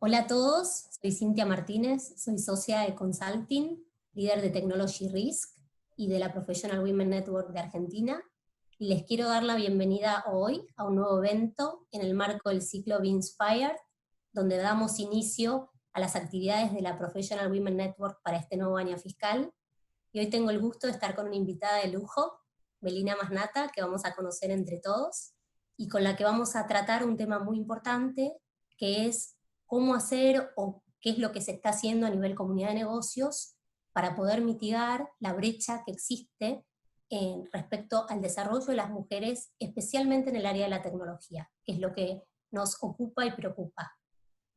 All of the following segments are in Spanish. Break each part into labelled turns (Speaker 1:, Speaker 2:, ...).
Speaker 1: Hola a todos, soy Cintia Martínez, soy socia de Consulting, líder de Technology Risk y de la Professional Women Network de Argentina, y les quiero dar la bienvenida hoy a un nuevo evento en el marco del ciclo Be Inspired, donde damos inicio a las actividades de la Professional Women Network para este nuevo año fiscal. Y hoy tengo el gusto de estar con una invitada de lujo, Melina Masnata, que vamos a conocer entre todos, y con la que vamos a tratar un tema muy importante, que es cómo hacer o qué es lo que se está haciendo a nivel comunidad de negocios para poder mitigar la brecha que existe respecto al desarrollo de las mujeres, especialmente en el área de la tecnología, que es lo que nos ocupa y preocupa.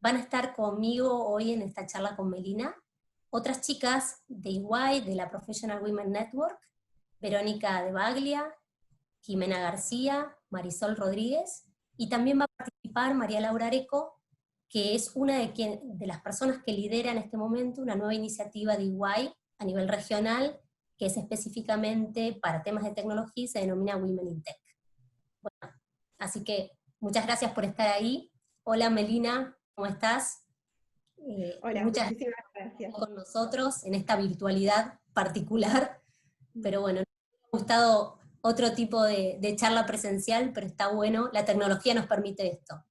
Speaker 1: Van a estar conmigo hoy en esta charla con Melina otras chicas de EY, de la Professional Women Network, Verónica de Baglia, Jimena García, Marisol Rodríguez, y también va a participar María Laura Areco, que es una de las personas que lidera en este momento una nueva iniciativa de EY a nivel regional, que es específicamente para temas de tecnología y se denomina Women in Tech. Bueno, así que muchas gracias por estar ahí. Hola Melina, ¿cómo estás?
Speaker 2: Hola,
Speaker 1: Muchas
Speaker 2: muchísimas
Speaker 1: gracias
Speaker 2: gracias.
Speaker 1: por estar con nosotros en esta virtualidad particular, pero bueno, nos ha gustado otro tipo de charla presencial, pero está bueno, la tecnología nos permite esto.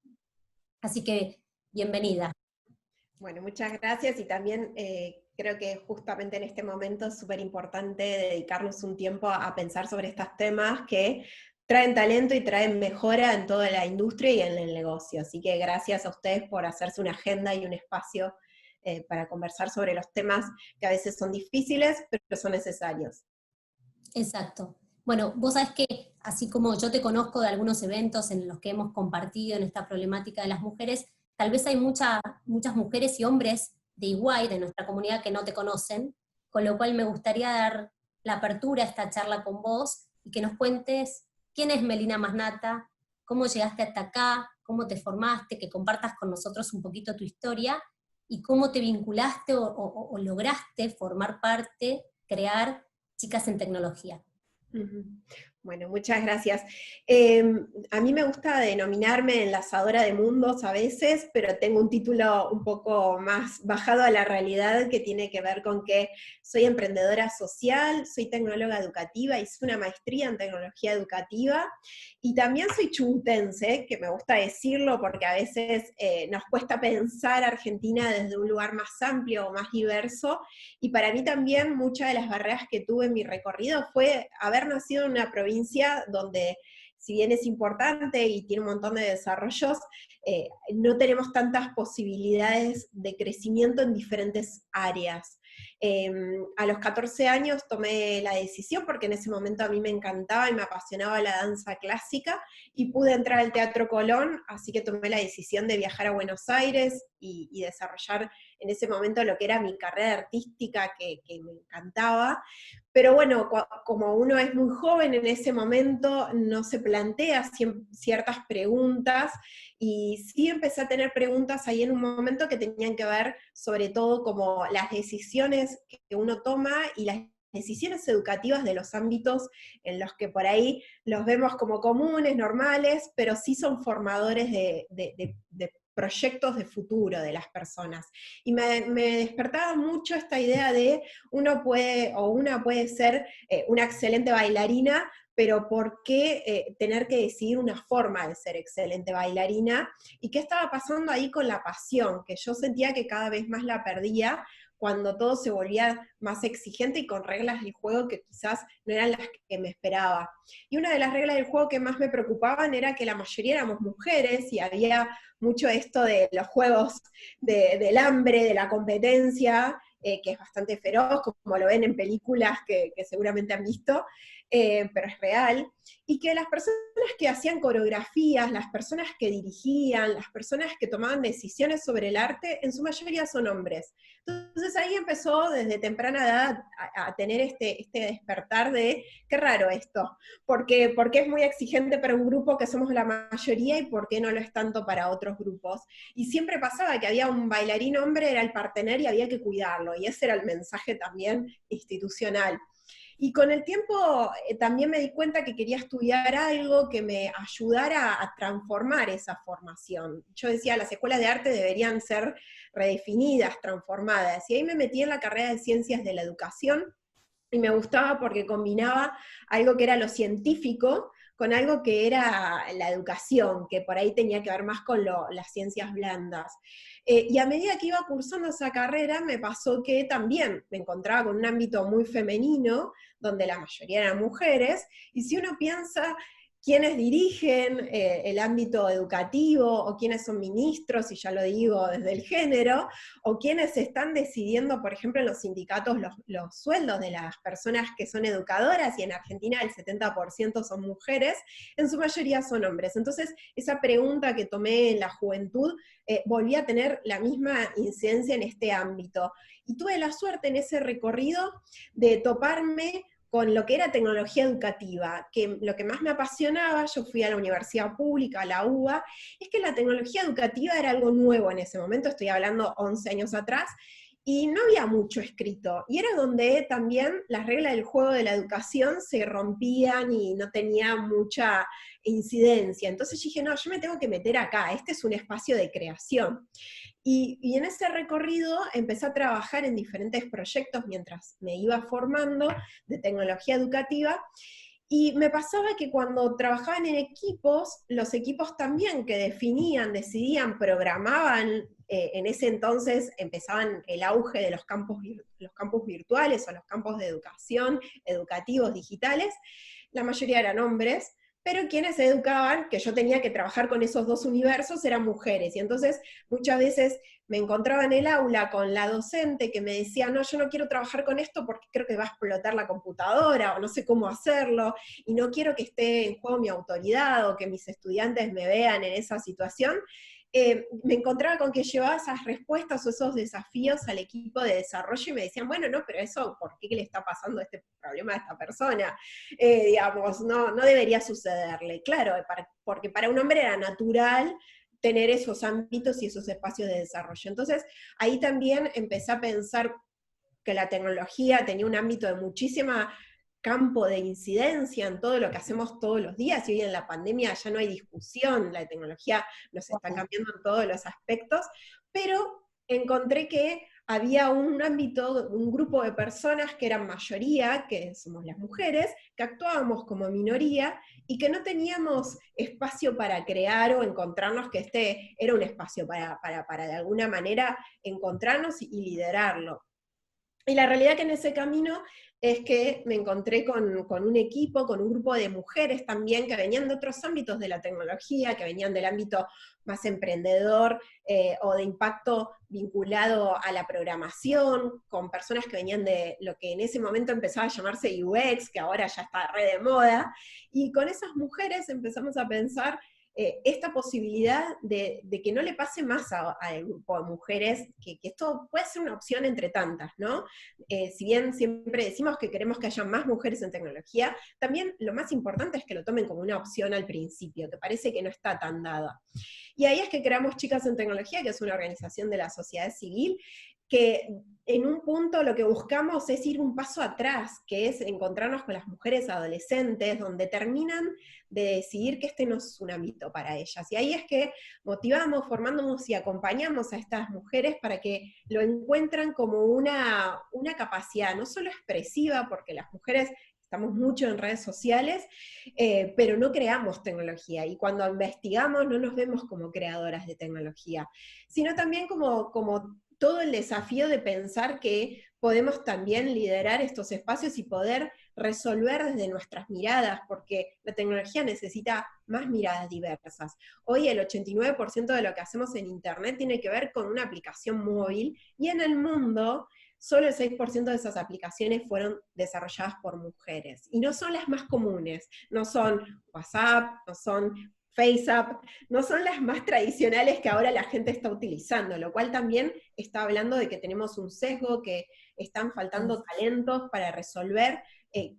Speaker 1: Así que, bienvenida.
Speaker 2: Bueno, muchas gracias y también creo que justamente en este momento es súper importante dedicarnos un tiempo a pensar sobre estos temas que traen talento y traen mejora en toda la industria y en el negocio. Así que gracias a ustedes por hacerse una agenda y un espacio para conversar sobre los temas que a veces son difíciles, pero son necesarios.
Speaker 1: Exacto. Bueno, vos sabés que así como yo te conozco de algunos eventos en los que hemos compartido en esta problemática de las mujeres, tal vez hay muchas mujeres y hombres de Iguay, de nuestra comunidad, que no te conocen, con lo cual me gustaría dar la apertura a esta charla con vos y que nos cuentes quién es Melina Masnata, cómo llegaste hasta acá, cómo te formaste, que compartas con nosotros un poquito tu historia y cómo te vinculaste o lograste formar parte, crear Chicas en Tecnología.
Speaker 2: Ujú. Bueno, muchas gracias. A mí me gusta denominarme enlazadora de mundos a veces, pero tengo un título un poco más bajado a la realidad que tiene que ver con que soy emprendedora social, soy tecnóloga educativa, hice una maestría en tecnología educativa y también soy chubuttense, que me gusta decirlo porque a veces nos cuesta pensar Argentina desde un lugar más amplio o más diverso, y para mí también muchas de las barreras que tuve en mi recorrido fue haber nacido en una provincia donde, si bien es importante y tiene un montón de desarrollos, no tenemos tantas posibilidades de crecimiento en diferentes áreas. A los 14 años tomé la decisión, porque en ese momento a mí me encantaba y me apasionaba la danza clásica, y pude entrar al Teatro Colón, así que tomé la decisión de viajar a Buenos Aires y desarrollar en ese momento lo que era mi carrera artística, que me encantaba. Pero bueno, como uno es muy joven en ese momento, no se plantea ciertas preguntas, y sí empecé a tener preguntas ahí en un momento que tenían que ver sobre todo como las decisiones que uno toma y las decisiones educativas de los ámbitos en los que por ahí los vemos como comunes, normales, pero sí son formadores de proyectos de futuro de las personas. Y me despertaba mucho esta idea de uno puede o una puede ser una excelente bailarina, pero ¿por qué tener que decidir una forma de ser excelente bailarina? ¿Y qué estaba pasando ahí con la pasión? Que yo sentía que cada vez más la perdía cuando todo se volvía más exigente y con reglas del juego que quizás no eran las que me esperaba. Y una de las reglas del juego que más me preocupaban era que la mayoría éramos mujeres y había mucho esto de los juegos del hambre, de la competencia, que es bastante feroz, como lo ven en películas que seguramente han visto, pero es real, y que las personas que hacían coreografías, las personas que dirigían, las personas que tomaban decisiones sobre el arte, en su mayoría son hombres. Entonces ahí empezó desde temprana edad a tener este despertar de, qué raro esto, porque es muy exigente para un grupo que somos la mayoría y por qué no lo es tanto para otros grupos. Y siempre pasaba que había un bailarín hombre, era el partener y había que cuidarlo, y ese era el mensaje también institucional. Y con el tiempo también me di cuenta que quería estudiar algo que me ayudara a transformar esa formación. Yo decía, las escuelas de arte deberían ser redefinidas, transformadas, y ahí me metí en la carrera de Ciencias de la Educación, y me gustaba porque combinaba algo que era lo científico con algo que era la educación, que por ahí tenía que ver más con las ciencias blandas. Y a medida que iba cursando esa carrera, me pasó que también me encontraba con un ámbito muy femenino, donde la mayoría eran mujeres, y si uno piensa quiénes dirigen el ámbito educativo, o quiénes son ministros, y ya lo digo desde el género, o quienes están decidiendo, por ejemplo, en los sindicatos, los sueldos de las personas que son educadoras, y en Argentina el 70% son mujeres, en su mayoría son hombres. Entonces, esa pregunta que tomé en la juventud, volví a tener la misma incidencia en este ámbito. Y tuve la suerte en ese recorrido de toparme con lo que era tecnología educativa, que lo que más me apasionaba, yo fui a la universidad pública, a la UBA, es que la tecnología educativa era algo nuevo en ese momento, estoy hablando 11 años atrás, y no había mucho escrito, y era donde también las reglas del juego de la educación se rompían y no tenía mucha incidencia. Entonces dije, no, yo me tengo que meter acá, este es un espacio de creación. Y en ese recorrido empecé a trabajar en diferentes proyectos mientras me iba formando de tecnología educativa, y me pasaba que cuando trabajaban en equipos, los equipos también que definían, decidían, programaban, en ese entonces empezaban el auge de los campus virtuales o los campos de educación, educativos, digitales, la mayoría eran hombres, pero quienes se educaban, que yo tenía que trabajar con esos dos universos, eran mujeres, y entonces muchas veces me encontraba en el aula con la docente que me decía, no, yo no quiero trabajar con esto porque creo que va a explotar la computadora, o no sé cómo hacerlo, y no quiero que esté en juego mi autoridad, o que mis estudiantes me vean en esa situación. Me encontraba con que llevaba esas respuestas o esos desafíos al equipo de desarrollo, y me decían, bueno, no, pero eso, ¿por qué le está pasando este problema a esta persona? Digamos, no debería sucederle. Claro, porque para un hombre era natural tener esos ámbitos y esos espacios de desarrollo. Entonces, ahí también empecé a pensar que la tecnología tenía un ámbito de muchísima campo de incidencia en todo lo que hacemos todos los días, y hoy en la pandemia ya no hay discusión, la tecnología nos está cambiando en todos los aspectos, pero encontré que había un ámbito, un grupo de personas que eran mayoría, que somos las mujeres, que actuábamos como minoría, y que no teníamos espacio para crear o encontrarnos, que este era un espacio para de alguna manera encontrarnos y liderarlo. Y la realidad que en ese camino es que me encontré con un equipo, con un grupo de mujeres también que venían de otros ámbitos de la tecnología, que venían del ámbito más emprendedor o de impacto vinculado a la programación, con personas que venían de lo que en ese momento empezaba a llamarse UX, que ahora ya está re de moda, y con esas mujeres empezamos a pensar esta posibilidad de que no le pase más al grupo de mujeres, que esto puede ser una opción entre tantas, ¿no? Si bien siempre decimos que queremos que haya más mujeres en tecnología, también lo más importante es que lo tomen como una opción al principio, que parece que no está tan dada. Y ahí es que creamos Chicas en Tecnología, que es una organización de la sociedad civil, que en un punto lo que buscamos es ir un paso atrás, que es encontrarnos con las mujeres adolescentes, donde terminan de decidir que este no es un ámbito para ellas. Y ahí es que motivamos, formándonos y acompañamos a estas mujeres para que lo encuentran como una capacidad, no solo expresiva, porque las mujeres estamos mucho en redes sociales, pero no creamos tecnología, y cuando investigamos no nos vemos como creadoras de tecnología, sino también como todo el desafío de pensar que podemos también liderar estos espacios y poder resolver desde nuestras miradas, porque la tecnología necesita más miradas diversas. Hoy el 89% de lo que hacemos en Internet tiene que ver con una aplicación móvil, y en el mundo solo el 6% de esas aplicaciones fueron desarrolladas por mujeres. Y no son las más comunes, no son WhatsApp, no son FaceApp, no son las más tradicionales que ahora la gente está utilizando, lo cual también está hablando de que tenemos un sesgo, que están faltando talentos para resolver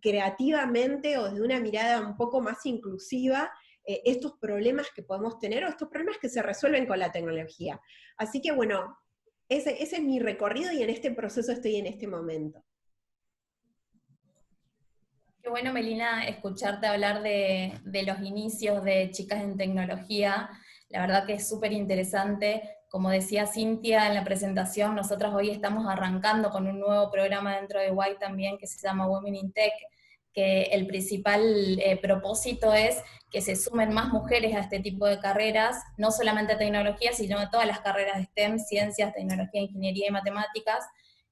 Speaker 2: creativamente o desde una mirada un poco más inclusiva estos problemas que podemos tener, o estos problemas que se resuelven con la tecnología. Así que bueno, ese es mi recorrido, y en este proceso estoy en este momento.
Speaker 3: Qué bueno, Melina, escucharte hablar de los inicios de Chicas en Tecnología. La verdad que es súper interesante. Como decía Cintia en la presentación, nosotros hoy estamos arrancando con un nuevo programa dentro de Y también que se llama Women in Tech, que el principal propósito es que se sumen más mujeres a este tipo de carreras, no solamente a tecnología, sino a todas las carreras de STEM, ciencias, tecnología, ingeniería y matemáticas,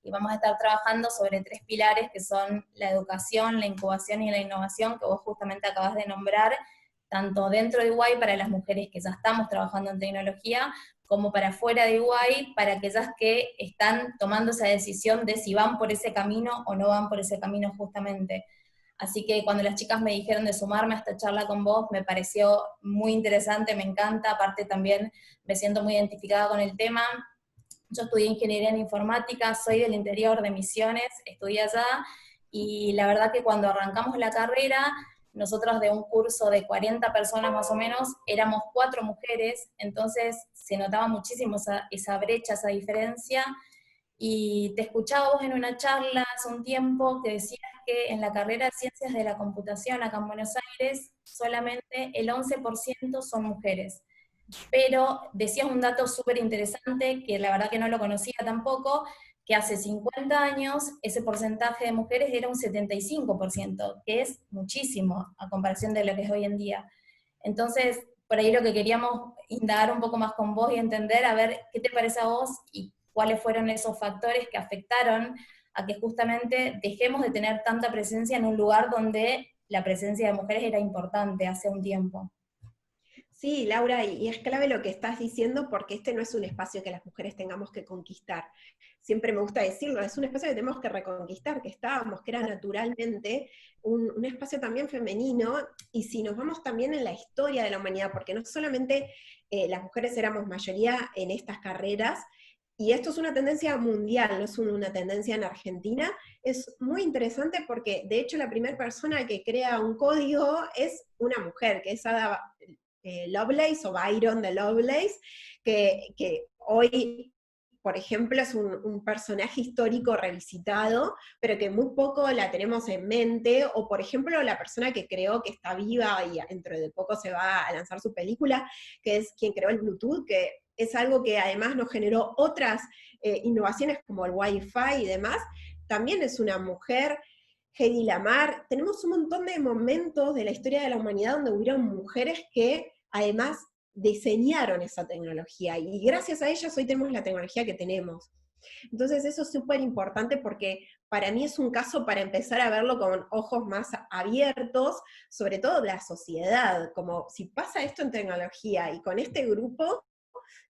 Speaker 3: y vamos a estar trabajando sobre 3 pilares que son la educación, la incubación y la innovación, que vos justamente acabas de nombrar, tanto dentro de Iguay para las mujeres que ya estamos trabajando en tecnología, como para fuera de Iguay para aquellas que están tomando esa decisión de si van por ese camino o no van por ese camino justamente. Así que cuando las chicas me dijeron de sumarme a esta charla con vos, me pareció muy interesante, me encanta, aparte también me siento muy identificada con el tema. Yo estudié ingeniería en informática, soy del interior de Misiones, estudié allá, y la verdad que cuando arrancamos la carrera, nosotros de un curso de 40 personas más o menos, éramos 4 mujeres, entonces se notaba muchísimo esa brecha, esa diferencia, y te escuchaba vos en una charla hace un tiempo que decías que en la carrera de Ciencias de la Computación acá en Buenos Aires, solamente el 11% son mujeres, pero decías un dato súper interesante, que la verdad que no lo conocía tampoco, que hace 50 años ese porcentaje de mujeres era un 75%, que es muchísimo a comparación de lo que es hoy en día. Entonces, por ahí lo que queríamos indagar un poco más con vos y entender, a ver qué te parece a vos y cuáles fueron esos factores que afectaron a que justamente dejemos de tener tanta presencia en un lugar donde la presencia de mujeres era importante hace un tiempo.
Speaker 2: Sí, Laura, y es clave lo que estás diciendo porque este no es un espacio que las mujeres tengamos que conquistar. Siempre me gusta decirlo, es un espacio que tenemos que reconquistar, que estábamos, que era naturalmente un espacio también femenino, y si nos vamos también en la historia de la humanidad, porque no solamente las mujeres éramos mayoría en estas carreras, y esto es una tendencia mundial, no es una tendencia en Argentina, es muy interesante porque de hecho la primera persona que crea un código es una mujer, que es Ada Lovelace o Byron de Lovelace, que hoy, por ejemplo, es un personaje histórico revisitado, pero que muy poco la tenemos en mente, o por ejemplo la persona que creó, que está viva y dentro de poco se va a lanzar su película, que es quien creó el Bluetooth, que es algo que además nos generó otras innovaciones como el Wi-Fi y demás, también es una mujer. Hedy Lamar, tenemos un montón de momentos de la historia de la humanidad donde hubieron mujeres que además diseñaron esa tecnología, y gracias a ellas hoy tenemos la tecnología que tenemos. Entonces eso es súper importante porque para mí es un caso para empezar a verlo con ojos más abiertos, sobre todo de la sociedad, como si pasa esto en tecnología y con este grupo,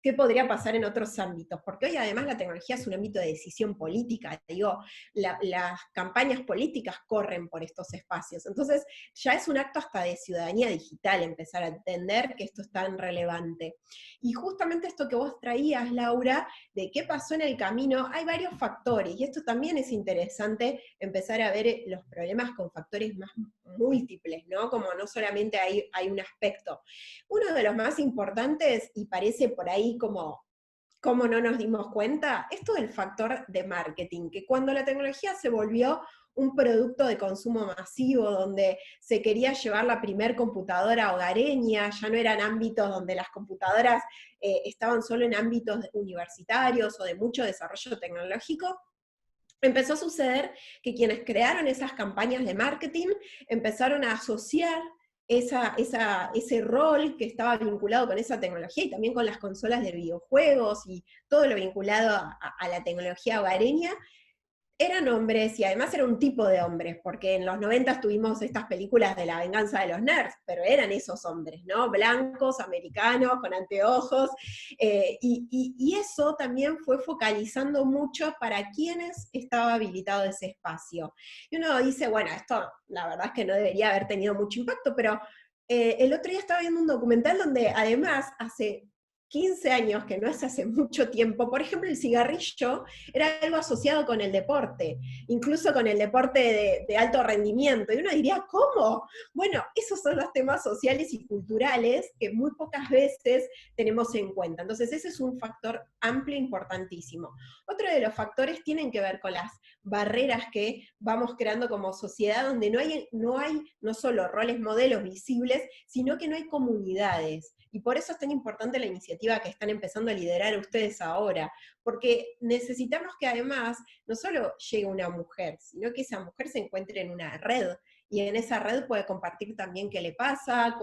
Speaker 2: ¿qué podría pasar en otros ámbitos? Porque hoy además la tecnología es un ámbito de decisión política, digo, las campañas políticas corren por estos espacios, entonces ya es un acto hasta de ciudadanía digital empezar a entender que esto es tan relevante. Y justamente esto que vos traías, Laura, de qué pasó en el camino, hay varios factores, y esto también es interesante empezar a ver los problemas con factores más múltiples, ¿no? Como no solamente hay un aspecto. Uno de los más importantes, y parece por ahí como no nos dimos cuenta, esto del factor de marketing, que cuando la tecnología se volvió un producto de consumo masivo, donde se quería llevar la primer computadora hogareña, ya no eran ámbitos donde las computadoras estaban solo en ámbitos universitarios o de mucho desarrollo tecnológico, empezó a suceder que quienes crearon esas campañas de marketing empezaron a asociar ese rol que estaba vinculado con esa tecnología y también con las consolas de videojuegos y todo lo vinculado a la tecnología hogareña, eran hombres, y además era un tipo de hombres, porque en los 90 tuvimos estas películas de la venganza de los nerds, pero eran esos hombres, ¿no? Blancos, americanos, con anteojos, y eso también fue focalizando mucho para quienes estaba habilitado ese espacio. Y uno dice, bueno, esto la verdad es que no debería haber tenido mucho impacto, pero el otro día estaba viendo un documental donde además hace 15 años, que no es hace mucho tiempo, por ejemplo, el cigarrillo era algo asociado con el deporte, incluso con el deporte de alto rendimiento, y uno diría, ¿cómo? Bueno, esos son los temas sociales y culturales que muy pocas veces tenemos en cuenta. Entonces, ese es un factor amplio, importantísimo. Otro de los factores tienen que ver con las barreras que vamos creando como sociedad, donde no hay no solo roles modelos visibles, sino que no hay comunidades. Y por eso es tan importante la iniciativa que están empezando a liderar ustedes ahora, porque necesitamos que además no solo llegue una mujer, sino que esa mujer se encuentre en una red, y en esa red puede compartir también qué le pasa,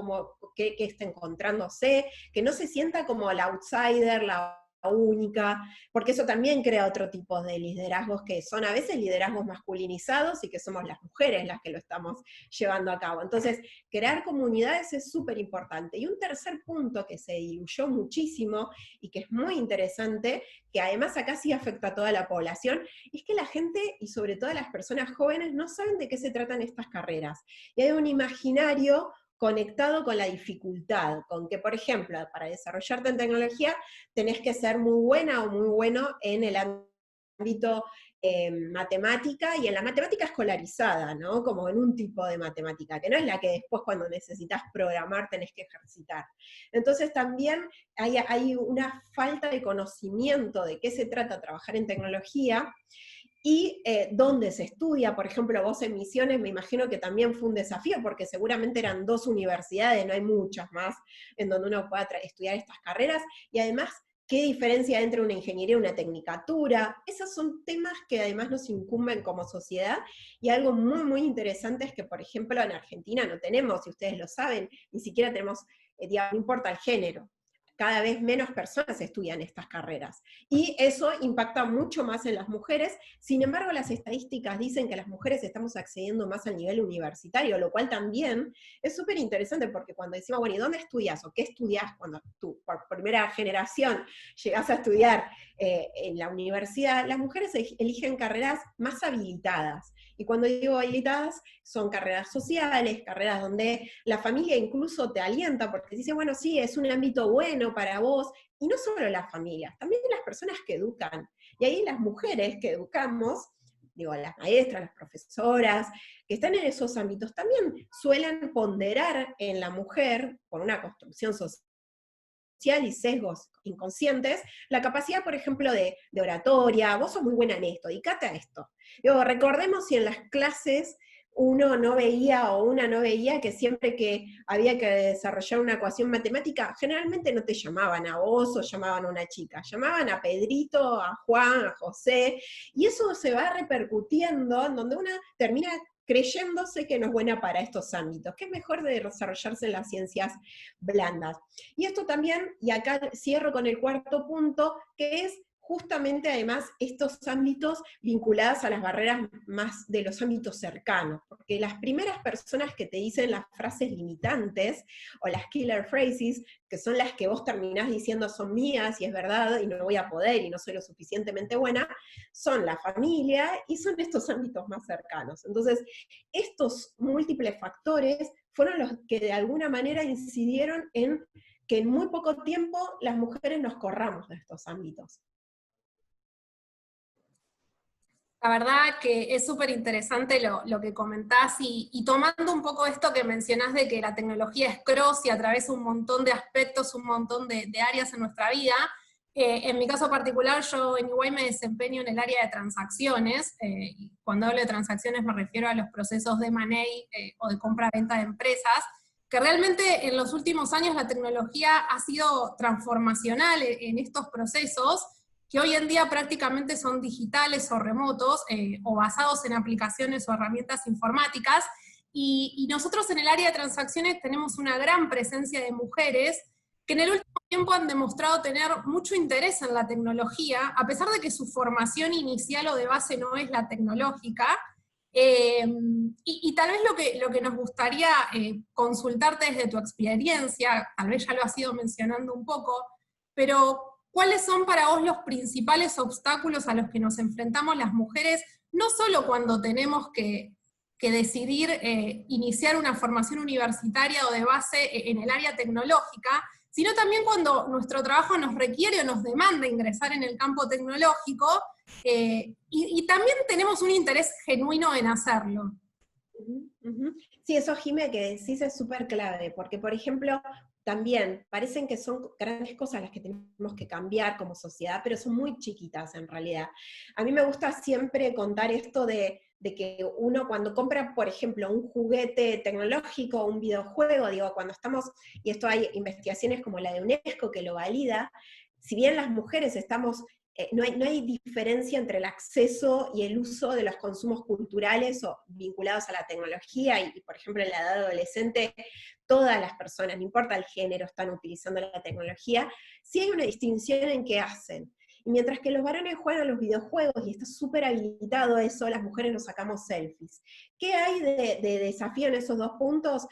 Speaker 2: qué está encontrándose, que no se sienta como la outsider, la única, porque eso también crea otro tipo de liderazgos que son a veces liderazgos masculinizados y que somos las mujeres las que lo estamos llevando a cabo. Entonces, crear comunidades es súper importante. Y un tercer punto que se diluyó muchísimo y que es muy interesante, que además acá sí afecta a toda la población, es que la gente, y sobre todo las personas jóvenes, no saben de qué se tratan estas carreras. Y hay un imaginario conectado con la dificultad, con que, por ejemplo, para desarrollarte en tecnología tenés que ser muy buena o muy bueno en el ámbito matemática, y en la matemática escolarizada, ¿no? Como en un tipo de matemática, que no es la que después cuando necesitas programar tenés que ejercitar. Entonces también hay una falta de conocimiento de qué se trata trabajar en tecnología, y dónde se estudia. Por ejemplo, vos en Misiones me imagino que también fue un desafío, porque seguramente eran 2 universidades, no hay muchas más, en donde uno pueda estudiar estas carreras, y además, ¿qué diferencia entre una ingeniería y una tecnicatura? Esos son temas que además nos incumben como sociedad, y algo muy, muy interesante es que, por ejemplo, en Argentina no tenemos, y ustedes lo saben, ni siquiera tenemos, digamos, no importa el género, cada vez menos personas estudian estas carreras. Y eso impacta mucho más en las mujeres. Sin embargo, las estadísticas dicen que las mujeres estamos accediendo más al nivel universitario, lo cual también es súper interesante, porque cuando decimos, bueno, ¿y dónde estudias? ¿O qué estudias cuando tú, por primera generación, llegás a estudiar en la universidad? Las mujeres eligen carreras más habilitadas. Y cuando digo habilitadas, son carreras sociales, carreras donde la familia incluso te alienta, porque dice, bueno, sí, es un ámbito bueno para vos, y no solo las familias, también las personas que educan. Y ahí las mujeres que educamos, digo, las maestras, las profesoras, que están en esos ámbitos, también suelen ponderar en la mujer, por una construcción social y sesgos inconscientes, la capacidad, por ejemplo, de oratoria. Vos sos muy buena en esto, dedicate a esto. Digo, recordemos si en las clases uno no veía o una no veía que siempre que había que desarrollar una ecuación matemática, generalmente no te llamaban a vos o llamaban a una chica, llamaban a Pedrito, a Juan, a José, y eso se va repercutiendo en donde una termina creyéndose que no es buena para estos ámbitos, que es mejor de desarrollarse en las ciencias blandas. Y esto también, y acá cierro con el cuarto punto, que es justamente además estos ámbitos vinculados a las barreras más de los ámbitos cercanos, porque las primeras personas que te dicen las frases limitantes, o las killer phrases, que son las que vos terminás diciendo son mías y es verdad y no voy a poder y no soy lo suficientemente buena, son la familia y son estos ámbitos más cercanos. Entonces, estos múltiples factores fueron los que de alguna manera incidieron en que en muy poco tiempo las mujeres nos corramos de estos ámbitos.
Speaker 4: La verdad que es súper interesante lo que comentás, y tomando un poco esto que mencionás de que la tecnología es cross y atraviesa un montón de aspectos, un montón de áreas en nuestra vida. En mi caso particular, yo en EY me desempeño en el área de transacciones. Y cuando hablo de transacciones me refiero a los procesos de M&A o de compra-venta de empresas, que realmente en los últimos años la tecnología ha sido transformacional en estos procesos, que hoy en día prácticamente son digitales o remotos, o basados en aplicaciones o herramientas informáticas, y nosotros en el área de transacciones tenemos una gran presencia de mujeres que en el último tiempo han demostrado tener mucho interés en la tecnología, a pesar de que su formación inicial o de base no es la tecnológica. Y tal vez lo que nos gustaría consultarte desde tu experiencia, tal vez ya lo has ido mencionando un poco, pero ¿cuáles son para vos los principales obstáculos a los que nos enfrentamos las mujeres, no solo cuando tenemos que decidir iniciar una formación universitaria o de base en el área tecnológica, sino también cuando nuestro trabajo nos requiere o nos demanda ingresar en el campo tecnológico, y también tenemos un interés genuino en hacerlo.
Speaker 2: Sí, eso, Jime, que decís es súper clave, porque, por ejemplo, también parecen que son grandes cosas las que tenemos que cambiar como sociedad, pero son muy chiquitas en realidad. A mí me gusta siempre contar esto de que uno cuando compra, por ejemplo, un juguete tecnológico, un videojuego, digo, cuando estamos, y esto hay investigaciones como la de UNESCO que lo valida, si bien las mujeres estamos no hay diferencia entre el acceso y el uso de los consumos culturales o vinculados a la tecnología, y por ejemplo en la edad adolescente todas las personas, no importa el género, están utilizando la tecnología, sí hay una distinción en qué hacen. Y mientras que los varones juegan a los videojuegos y está súper habilitado eso, las mujeres nos sacamos selfies. ¿Qué hay de desafío en esos dos puntos?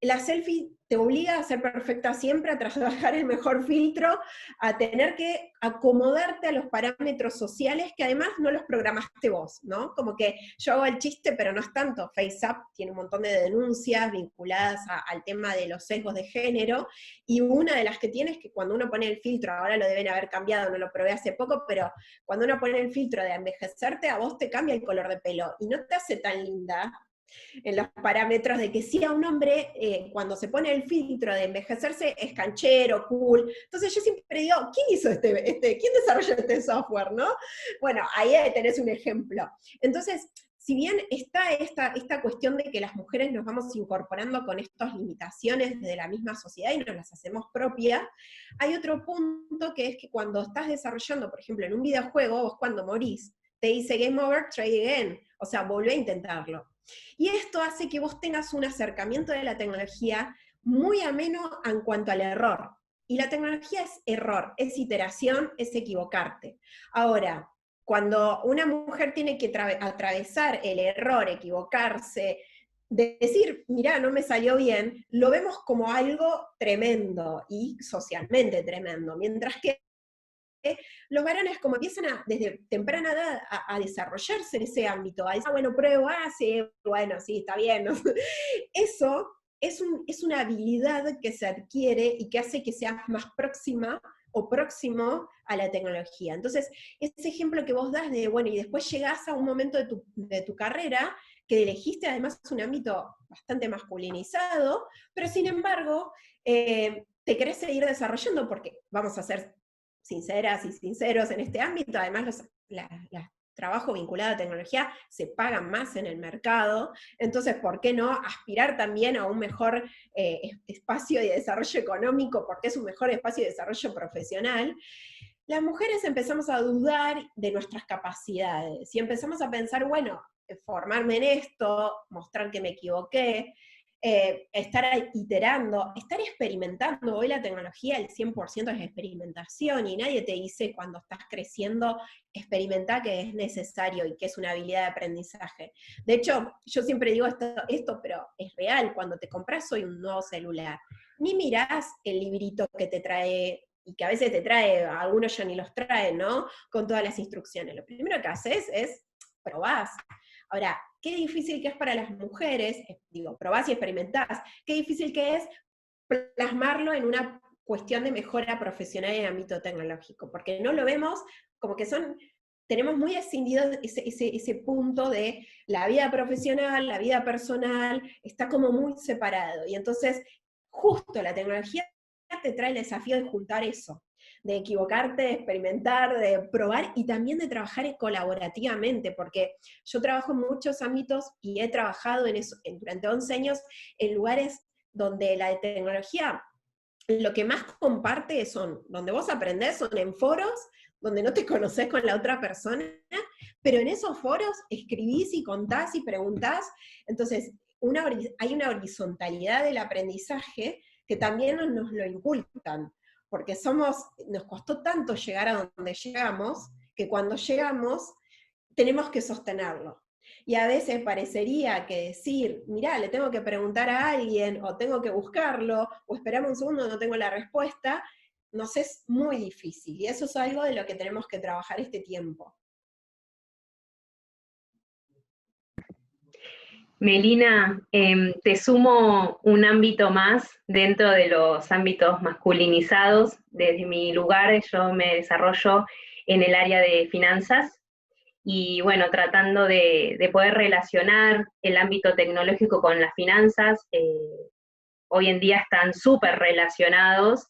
Speaker 2: La selfie te obliga a ser perfecta siempre, a trabajar el mejor filtro, a tener que acomodarte a los parámetros sociales que además no los programaste vos, ¿no? Como que yo hago el chiste, pero no es tanto. FaceApp tiene un montón de denuncias vinculadas al tema de los sesgos de género, y una de las que tiene es que cuando uno pone el filtro, ahora lo deben haber cambiado, no lo probé hace poco, pero cuando uno pone el filtro de envejecerte, a vos te cambia el color de pelo, y no te hace tan linda en los parámetros de que sí a un hombre, cuando se pone el filtro de envejecerse, es canchero, cool. Entonces yo siempre digo, ¿quién hizo quién desarrolló este software, no? Bueno, ahí tenés un ejemplo. Entonces, si bien está esta cuestión de que las mujeres nos vamos incorporando con estas limitaciones de la misma sociedad y nos las hacemos propias, hay otro punto que es que cuando estás desarrollando, por ejemplo, en un videojuego, vos cuando morís, te dice game over, try again, o sea, volvé a intentarlo. Y esto hace que vos tengas un acercamiento de la tecnología muy ameno en cuanto al error. Y la tecnología es error, es iteración, es equivocarte. Ahora, cuando una mujer tiene que atravesar el error, equivocarse, decir, mirá, no me salió bien, lo vemos como algo tremendo y socialmente tremendo, mientras que los varones como empiezan desde temprana edad a desarrollarse en ese ámbito, a decir, bueno, pruebo, sí, bueno, sí, está bien, ¿no? Eso es una habilidad que se adquiere y que hace que seas más próxima o próximo a la tecnología. Entonces, ese ejemplo que vos das de, bueno, y después llegás a un momento de tu carrera que elegiste además un ámbito bastante masculinizado, pero sin embargo, te querés seguir desarrollando porque, vamos a ser sinceras y sinceros en este ámbito, además los trabajos vinculados a tecnología se pagan más en el mercado, entonces, ¿por qué no aspirar también a un mejor espacio de desarrollo económico, porque es un mejor espacio de desarrollo profesional? Las mujeres empezamos a dudar de nuestras capacidades, y empezamos a pensar, bueno, formarme en esto, mostrar que me equivoqué, estar iterando, estar experimentando. Hoy la tecnología, el 100% es experimentación, y nadie te dice cuando estás creciendo, experimenta que es necesario y que es una habilidad de aprendizaje. De hecho, yo siempre digo esto, pero es real, cuando te compras hoy un nuevo celular, ni mirás el librito que te trae, y que a veces te trae, algunos ya ni los traen, ¿no? Con todas las instrucciones. Lo primero que haces es probás. Ahora, qué difícil que es para las mujeres, digo, probás y experimentás, qué difícil que es plasmarlo en una cuestión de mejora profesional en el ámbito tecnológico, porque no lo vemos como que tenemos muy escindido ese punto de la vida profesional, la vida personal, está como muy separado, y entonces justo la tecnología te trae el desafío de juntar eso, de equivocarte, de experimentar, de probar, y también de trabajar colaborativamente, porque yo trabajo en muchos ámbitos y he trabajado en eso durante 11 años en lugares donde la tecnología, lo que más comparte donde vos aprendés, son en foros, donde no te conocés con la otra persona, pero en esos foros escribís y contás y preguntás, entonces hay una horizontalidad del aprendizaje que también nos lo inculcan, porque nos costó tanto llegar a donde llegamos, que cuando llegamos tenemos que sostenerlo. Y a veces parecería que decir, mirá, le tengo que preguntar a alguien, o tengo que buscarlo, o esperame un segundo, no tengo la respuesta, nos es muy difícil, y eso es algo de lo que tenemos que trabajar este tiempo.
Speaker 5: Melina, te sumo un ámbito más dentro de los ámbitos masculinizados. Desde mi lugar yo me desarrollo en el área de finanzas y bueno, tratando de poder relacionar el ámbito tecnológico con las finanzas. Hoy en día están súper relacionados.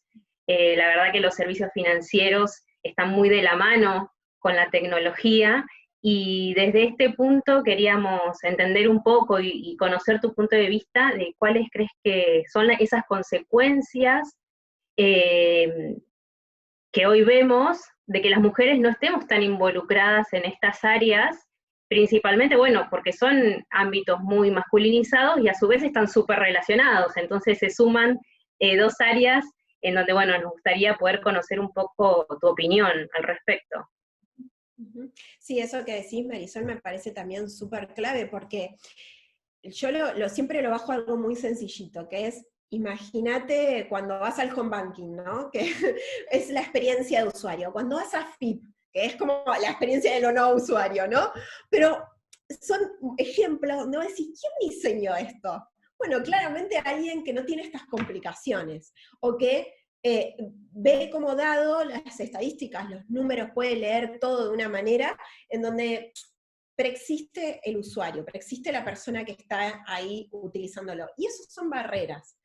Speaker 5: La verdad que los servicios financieros están muy de la mano con la tecnología, y desde este punto queríamos entender un poco y conocer tu punto de vista de cuáles crees que son esas consecuencias eh, que hoy vemos de que las mujeres no estemos tan involucradas en estas áreas, principalmente, bueno, porque son ámbitos muy masculinizados y a su vez están súper relacionados, entonces se suman dos áreas en donde, bueno, nos gustaría poder conocer un poco tu opinión al respecto.
Speaker 2: Sí, eso que decís, Marisol, me parece también súper clave, porque yo siempre lo bajo a algo muy sencillito, que es, imagínate cuando vas al home banking, ¿no? Que es la experiencia de usuario. Cuando vas a FIP, que es como la experiencia de lo no usuario, ¿no? Pero son ejemplos donde vas a decir, ¿quién diseñó esto? Bueno, claramente alguien que no tiene estas complicaciones, o que ve como dado las estadísticas, los números, puede leer todo de una manera en donde preexiste el usuario, preexiste la persona que está ahí utilizándolo. Y esas son barreras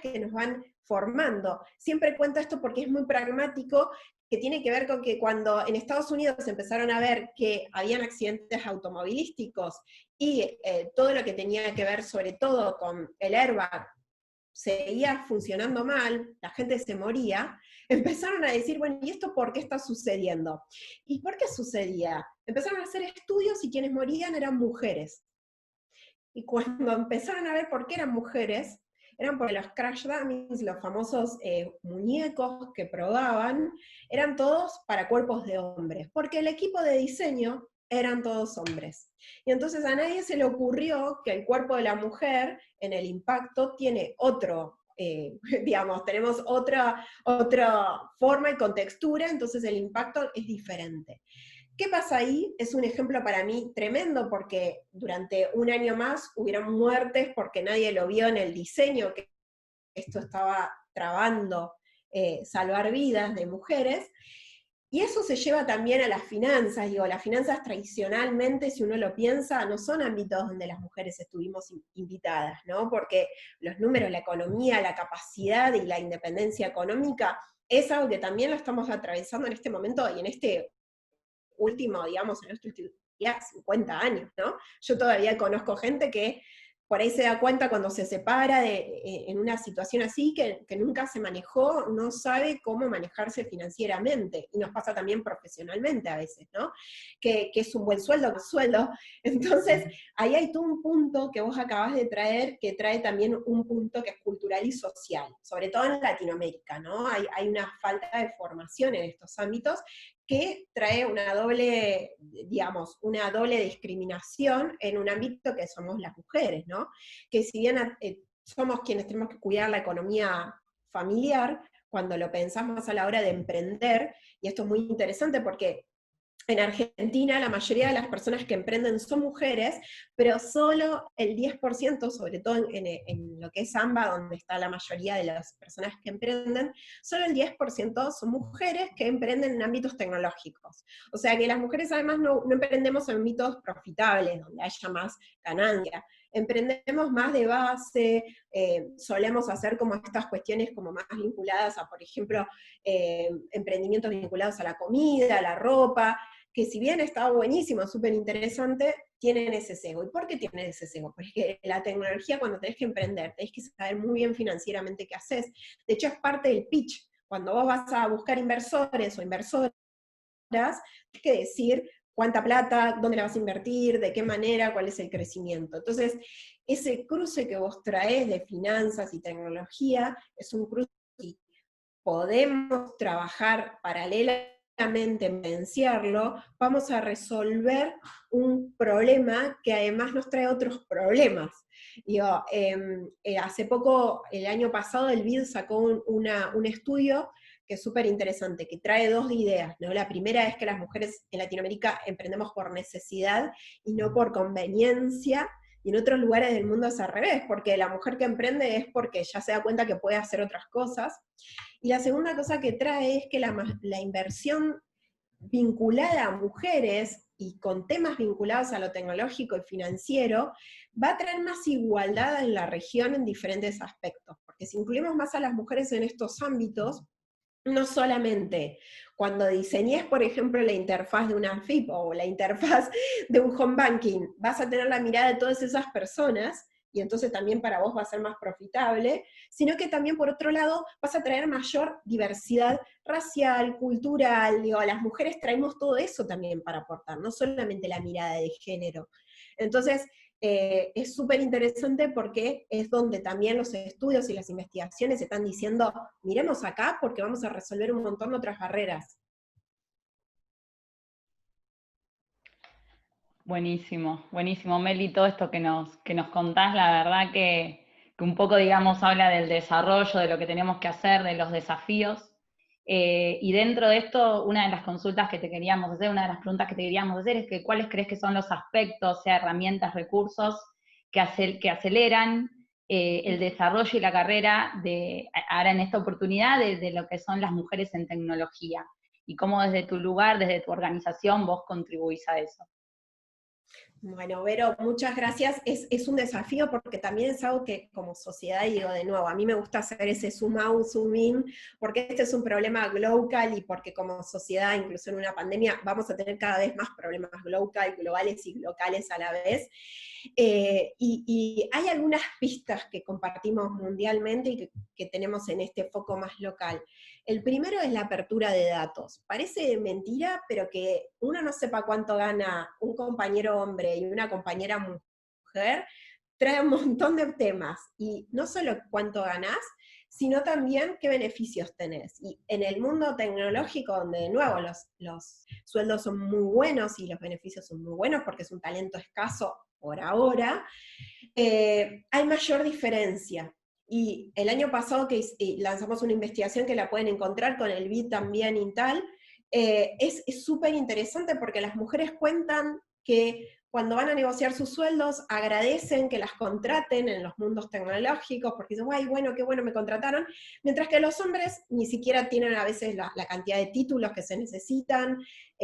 Speaker 2: que nos van formando. Siempre cuento esto porque es muy pragmático, que tiene que ver con que cuando en Estados Unidos empezaron a ver que habían accidentes automovilísticos y todo lo que tenía que ver sobre todo con el airbag seguía funcionando mal, la gente se moría, empezaron a decir, bueno, ¿y esto por qué está sucediendo? ¿Y por qué sucedía? Empezaron a hacer estudios y quienes morían eran mujeres. Y cuando empezaron a ver por qué eran mujeres, eran porque los crash dummies, los famosos muñecos que probaban, eran todos para cuerpos de hombres, porque el equipo de diseño eran todos hombres. Y entonces a nadie se le ocurrió que el cuerpo de la mujer en el impacto tiene otro, digamos, tenemos otra forma y contextura, entonces el impacto es diferente. ¿Qué pasa ahí? Es un ejemplo para mí tremendo, porque durante un año más hubieron muertes porque nadie lo vio en el diseño, que esto estaba trabando salvar vidas de mujeres. Y eso se lleva también a las finanzas. Digo, las finanzas tradicionalmente, si uno lo piensa, no son ámbitos donde las mujeres estuvimos invitadas, ¿no? Porque los números, la economía, la capacidad y la independencia económica es algo que también lo estamos atravesando en este momento y en este último, digamos, en estos últimos 50 años, ¿no? Yo todavía conozco gente que por ahí se da cuenta cuando se separa en una situación así, que nunca se manejó, no sabe cómo manejarse financieramente, y nos pasa también profesionalmente a veces, ¿no? Que es un buen sueldo, entonces ahí hay todo un punto que vos acabás de traer, que trae también un punto que es cultural y social, sobre todo en Latinoamérica, ¿no? Hay una falta de formación en estos ámbitos, que trae una doble, digamos, una doble discriminación en un ámbito que somos las mujeres, ¿no? Que si bien somos quienes tenemos que cuidar la economía familiar, cuando lo pensamos a la hora de emprender, y esto es muy interesante porque en Argentina la mayoría de las personas que emprenden son mujeres, pero solo el 10%, sobre todo en lo que es AMBA, donde está la mayoría de las personas que emprenden, solo el 10% son mujeres que emprenden en ámbitos tecnológicos. O sea que las mujeres además no emprendemos en ámbitos profitables, donde haya más ganancia. Emprendemos más de base, solemos hacer como estas cuestiones como más vinculadas a, por ejemplo, emprendimientos vinculados a la comida, a la ropa, que si bien está buenísimo, súper interesante, tienen ese sesgo. ¿Y por qué tienen ese sesgo? Porque la tecnología, cuando tenés que emprender, tenés que saber muy bien financieramente qué haces. De hecho, es parte del pitch. Cuando vos vas a buscar inversores o inversoras, tenés que decir cuánta plata, dónde la vas a invertir, de qué manera, cuál es el crecimiento. Entonces, ese cruce que vos traés de finanzas y tecnología es un cruce que podemos trabajar paralelamente, evidenciarlo, vamos a resolver un problema que además nos trae otros problemas. Digo, hace poco, el año pasado, el BID sacó un estudio que es súper interesante, que trae dos ideas, ¿no? La primera es que las mujeres en Latinoamérica emprendemos por necesidad y no por conveniencia, Y en otros lugares del mundo es al revés, porque la mujer que emprende es porque ya se da cuenta que puede hacer otras cosas. Y la segunda cosa que trae es que la inversión vinculada a mujeres y con temas vinculados a lo tecnológico y financiero, va a traer más igualdad en la región en diferentes aspectos, porque si incluimos más a las mujeres en estos ámbitos, no solamente cuando diseñes, por ejemplo, la interfaz de una ANFIP o la interfaz de un home banking, vas a tener la mirada de todas esas personas, y entonces también para vos va a ser más profitable, sino que también por otro lado vas a traer mayor diversidad racial, cultural, digo, las mujeres traemos todo eso también para aportar, no solamente la mirada de género. Entonces, es súper interesante porque es donde también los estudios y las investigaciones están diciendo, miremos acá porque vamos a resolver un montón de otras barreras.
Speaker 6: Buenísimo, buenísimo, Meli, todo esto que nos contás, la verdad que un poco, digamos, habla del desarrollo, de lo que tenemos que hacer, de los desafíos. Y dentro de esto, una de las consultas que te queríamos hacer, una de las preguntas que te queríamos hacer es que cuáles crees que son los aspectos, sea herramientas, recursos, que aceleran el desarrollo y la carrera ahora en esta oportunidad de lo que son las mujeres en tecnología, y cómo desde tu lugar, desde tu organización, vos contribuís a eso.
Speaker 2: Bueno, Vero, muchas gracias. Es un desafío porque también es algo que como sociedad, y digo de nuevo, a mí me gusta hacer ese zoom out, zoom in, porque este es un problema global y porque como sociedad, incluso en una pandemia, vamos a tener cada vez más problemas globales y locales a la vez. Y hay algunas pistas que compartimos mundialmente y que tenemos en este foco más local. El primero es la apertura de datos. Parece mentira, pero que uno no sepa cuánto gana un compañero hombre y una compañera mujer, trae un montón de temas. Y no solo cuánto ganás, sino también qué beneficios tenés. Y en el mundo tecnológico, donde de nuevo los sueldos son muy buenos y los beneficios son muy buenos porque es un talento escaso por ahora, hay mayor diferencia. Y el año pasado que lanzamos una investigación que la pueden encontrar con el BID también y tal, es súper interesante porque las mujeres cuentan que cuando van a negociar sus sueldos agradecen que las contraten en los mundos tecnológicos porque dicen, ay, bueno, qué bueno me contrataron, mientras que los hombres ni siquiera tienen a veces la cantidad de títulos que se necesitan.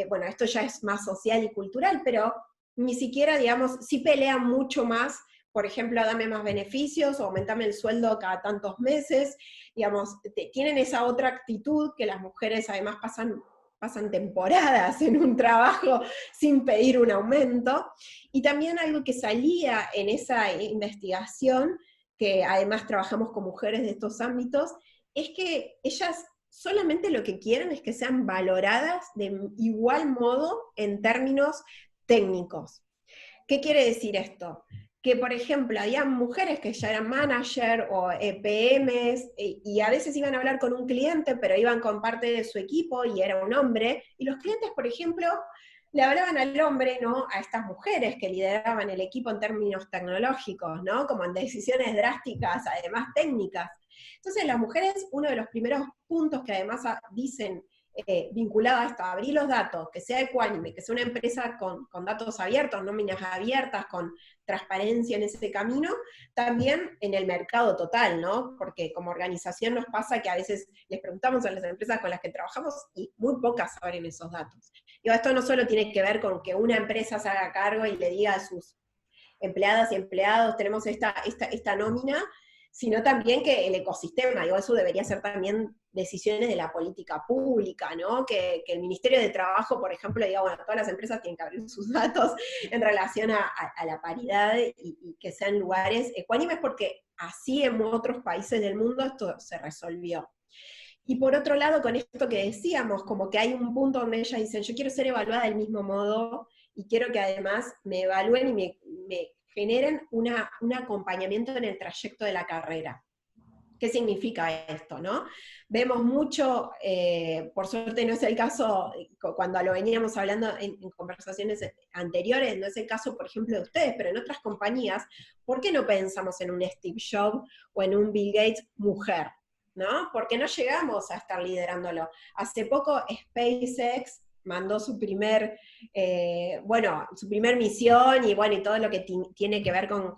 Speaker 2: Bueno, esto ya es más social y cultural, pero ni siquiera, digamos, sí pelean mucho más, por ejemplo, dame más beneficios o aumentame el sueldo cada tantos meses, digamos, tienen esa otra actitud que las mujeres además pasan temporadas en un trabajo sin pedir un aumento. Y también algo que salía en esa investigación, que además trabajamos con mujeres de estos ámbitos, es que ellas solamente lo que quieren es que sean valoradas de igual modo en términos técnicos. ¿Qué quiere decir esto? Que, por ejemplo, había mujeres que ya eran manager o PMs, y a veces iban a hablar con un cliente, pero iban con parte de su equipo y era un hombre, y los clientes, por ejemplo, le hablaban al hombre, ¿no? A estas mujeres que lideraban el equipo en términos tecnológicos, ¿no? Como en decisiones drásticas, además técnicas. Entonces, las mujeres, uno de los primeros puntos que además dicen, vinculado a esto, a abrir los datos, que sea ecuánime, que sea una empresa con datos abiertos, nóminas abiertas, con transparencia en ese camino, también en el mercado total, ¿no? Porque como organización nos pasa que a veces les preguntamos a las empresas con las que trabajamos y muy pocas abren esos datos. Digo, esto no solo tiene que ver con que una empresa se haga cargo y le diga a sus empleadas y empleados, tenemos esta nómina, sino también que el ecosistema, digo, eso debería ser también decisiones de la política pública, ¿no? Que el Ministerio de Trabajo, por ejemplo, diga, bueno, todas las empresas tienen que abrir sus datos en relación a la paridad y que sean lugares ecuánimes, porque así en otros países del mundo esto se resolvió. Y por otro lado, con esto que decíamos, como que hay un punto donde ellas dicen, yo quiero ser evaluada del mismo modo, y quiero que además me evalúen y me generen un acompañamiento en el trayecto de la carrera. ¿Qué significa esto, no? Vemos mucho, por suerte no es el caso, cuando lo veníamos hablando en conversaciones anteriores, no es el caso, por ejemplo, de ustedes, pero en otras compañías, ¿por qué no pensamos en un Steve Jobs o en un Bill Gates mujer? ¿No? Porque no llegamos a estar liderándolo. Hace poco SpaceX mandó su primer, su primer misión, y bueno, y todo lo que tiene que ver con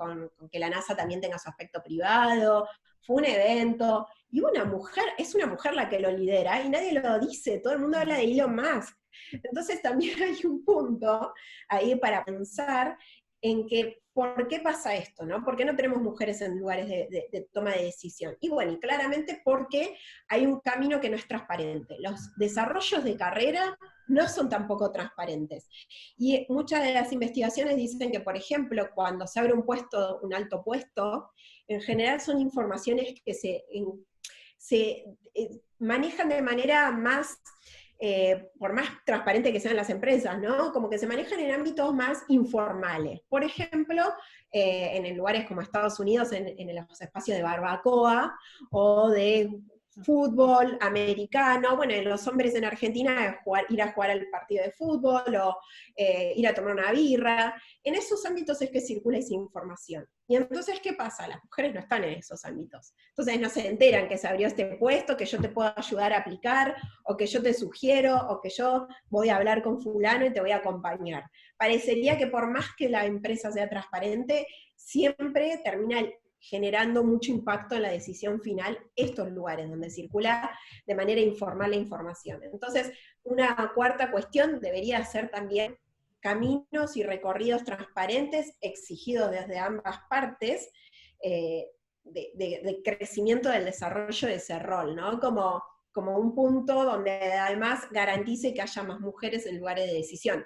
Speaker 2: que la NASA también tenga su aspecto privado. Fue un evento, y es una mujer la que lo lidera, y nadie lo dice, todo el mundo habla de Elon Musk. Entonces también hay un punto ahí para pensar en que, ¿por qué pasa esto? ¿No? ¿Por qué no tenemos mujeres en lugares de toma de decisión? Y bueno, y claramente porque hay un camino que no es transparente. Los desarrollos de carrera no son tampoco transparentes. Y muchas de las investigaciones dicen que, por ejemplo, cuando se abre un alto puesto, en general son informaciones que se manejan de manera más, por más transparente que sean las empresas, ¿no? Como que se manejan en ámbitos más informales. Por ejemplo, en lugares como Estados Unidos, en los espacios de barbacoa, o de fútbol americano, bueno, los hombres en Argentina ir a jugar al partido de fútbol, o ir a tomar una birra. En esos ámbitos es que circula esa información. Y entonces, ¿qué pasa? Las mujeres no están en esos ámbitos. Entonces no se enteran que se abrió este puesto, que yo te puedo ayudar a aplicar, o que yo te sugiero, o que yo voy a hablar con fulano y te voy a acompañar. Parecería que por más que la empresa sea transparente, siempre termina generando mucho impacto en la decisión final estos lugares donde circula de manera informal la información. Entonces, una cuarta cuestión debería ser también caminos y recorridos transparentes exigidos desde ambas partes, de crecimiento del desarrollo de ese rol, ¿no? Como un punto donde además garantice que haya más mujeres en lugares de decisión.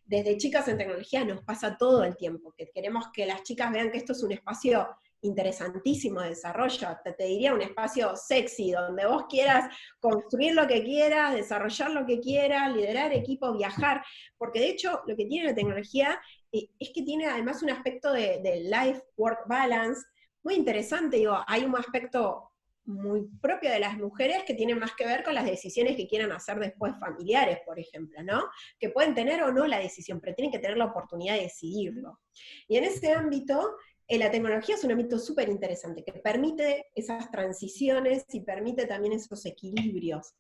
Speaker 2: Desde Chicas en Tecnología nos pasa todo el tiempo, que queremos que las chicas vean que esto es un espacio interesantísimo de desarrollo, te diría un espacio sexy, donde vos quieras construir lo que quieras, desarrollar lo que quieras, liderar equipo, viajar, porque de hecho lo que tiene la tecnología es que tiene además un aspecto de life-work balance muy interesante. Digo, hay un aspecto muy propio de las mujeres que tiene más que ver con las decisiones que quieran hacer después familiares, por ejemplo, ¿no? Que pueden tener o no la decisión, pero tienen que tener la oportunidad de decidirlo. Y en ese ámbito, la tecnología es un ámbito súper interesante, que permite esas transiciones y permite también esos equilibrios.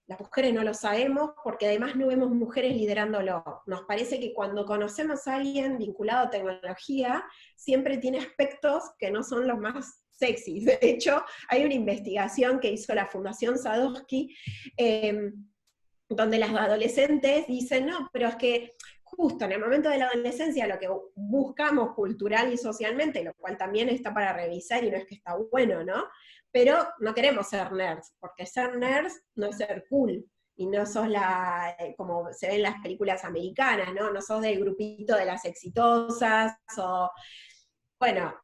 Speaker 2: Las mujeres no lo sabemos porque además no vemos mujeres liderándolo. Nos parece que cuando conocemos a alguien vinculado a tecnología, siempre tiene aspectos que no son los más sexys. De hecho, hay una investigación que hizo la Fundación Sadowski, donde las adolescentes dicen, no, pero es que justo en el momento de la adolescencia lo que buscamos cultural y socialmente, lo cual también está para revisar y no es que está bueno, ¿no? Pero no queremos ser nerds, porque ser nerds no es ser cool, y no sos como se ve en las películas americanas, ¿no? No sos del grupito de las exitosas, o bueno,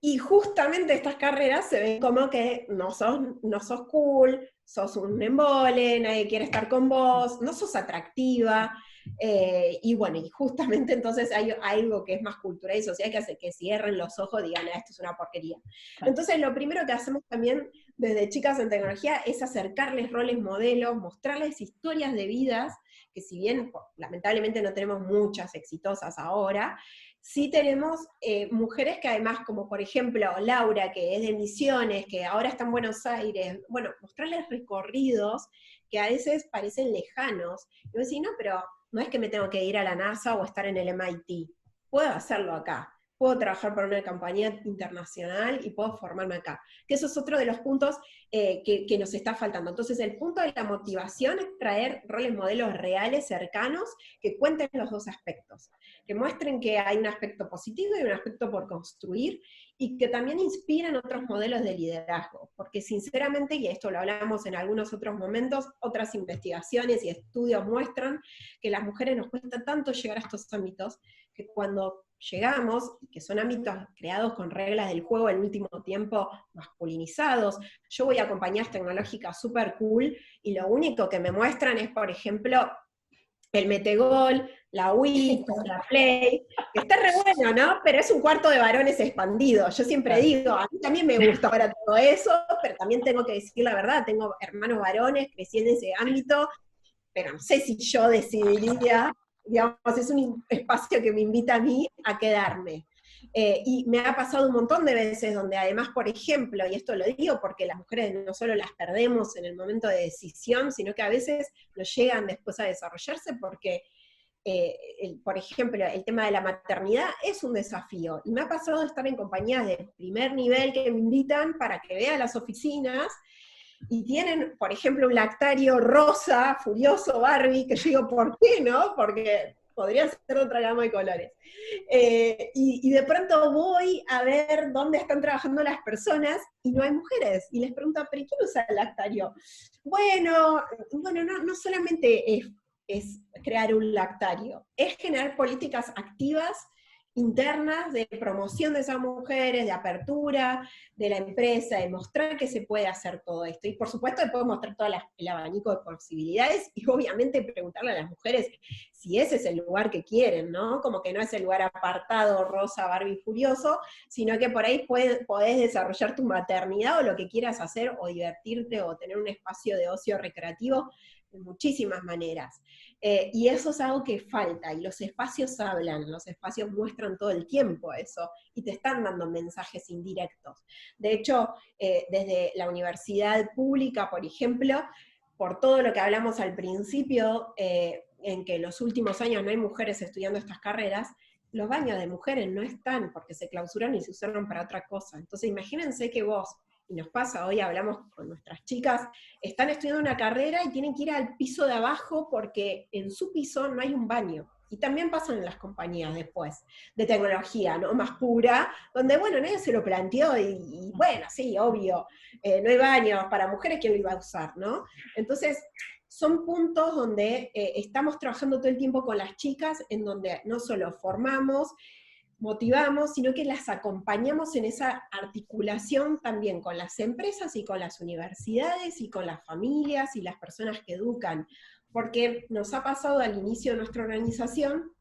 Speaker 2: y justamente estas carreras se ven como que no sos cool, sos un embole, nadie quiere estar con vos, no sos atractiva, y bueno, y justamente entonces hay algo que es más cultural y social que hace que cierren los ojos y digan, esto es una porquería. Entonces lo primero que hacemos también desde Chicas en Tecnología es acercarles roles modelos, mostrarles historias de vidas, que si bien lamentablemente no tenemos muchas exitosas ahora, sí tenemos mujeres que además, como por ejemplo Laura, que es de Misiones, que ahora está en Buenos Aires, bueno, mostrarles recorridos que a veces parecen lejanos. Y vos decís, no, pero no es que me tengo que ir a la NASA o estar en el MIT, puedo hacerlo acá. Puedo trabajar para una compañía internacional y puedo formarme acá. Que eso es otro de los puntos que nos está faltando. Entonces el punto de la motivación es traer roles modelos reales, cercanos, que cuenten los dos aspectos. Que muestren que hay un aspecto positivo y un aspecto por construir, y que también inspiren otros modelos de liderazgo. Porque sinceramente, y esto lo hablamos en algunos otros momentos, otras investigaciones y estudios muestran que las mujeres nos cuesta tanto llegar a estos ámbitos, que cuando llegamos, que son ámbitos creados con reglas del juego el último tiempo masculinizados, yo voy a compañías tecnológicas súper cool, y lo único que me muestran es, por ejemplo, el metegol, la Wii, la Play, que está re bueno, ¿no? Pero es un cuarto de varones expandido. Yo siempre digo, a mí también me gusta ahora todo eso, pero también tengo que decir la verdad, tengo hermanos varones, crecí en ese ámbito, pero no sé si yo decidiría, digamos, es un espacio que me invita a mí a quedarme. Y me ha pasado un montón de veces donde además, por ejemplo, y esto lo digo porque las mujeres no solo las perdemos en el momento de decisión, sino que a veces no llegan después a desarrollarse porque, por ejemplo, el tema de la maternidad es un desafío. Y me ha pasado estar en compañías de primer nivel que me invitan para que vea las oficinas, y tienen, por ejemplo, un lactario rosa, furioso, Barbie, que yo digo, ¿por qué no? Porque podría ser de otra gama de colores. Y de pronto voy a ver dónde están trabajando las personas y no hay mujeres. Y les pregunto, ¿pero quién usa el lactario? Bueno, no solamente es crear un lactario, es generar políticas activas internas de promoción de esas mujeres, de apertura de la empresa, de mostrar que se puede hacer todo esto. Y por supuesto después mostrar todo el abanico de posibilidades y obviamente preguntarle a las mujeres si ese es el lugar que quieren, ¿no? Como que no es el lugar apartado, rosa, Barbie furioso, sino que por ahí podés desarrollar tu maternidad o lo que quieras hacer, o divertirte, o tener un espacio de ocio recreativo de muchísimas maneras. Y eso es algo que falta, y los espacios hablan, los espacios muestran todo el tiempo eso, y te están dando mensajes indirectos. De hecho, desde la universidad pública, por ejemplo, por todo lo que hablamos al principio, en que en los últimos años no hay mujeres estudiando estas carreras, los baños de mujeres no están, porque se clausuraron y se usaron para otra cosa. Entonces imagínense que vos, y nos pasa, hoy hablamos con nuestras chicas, están estudiando una carrera y tienen que ir al piso de abajo porque en su piso no hay un baño. Y también pasan en las compañías después, de tecnología, ¿no? Más pura, donde, bueno, nadie se lo planteó, y bueno, sí, obvio, no hay baños para mujeres, ¿quién lo iba a usar, no? Entonces, son puntos donde estamos trabajando todo el tiempo con las chicas, en donde no solo formamos, motivamos, sino que las acompañamos en esa articulación también con las empresas y con las universidades y con las familias y las personas que educan. Porque nos ha pasado al inicio de nuestra organización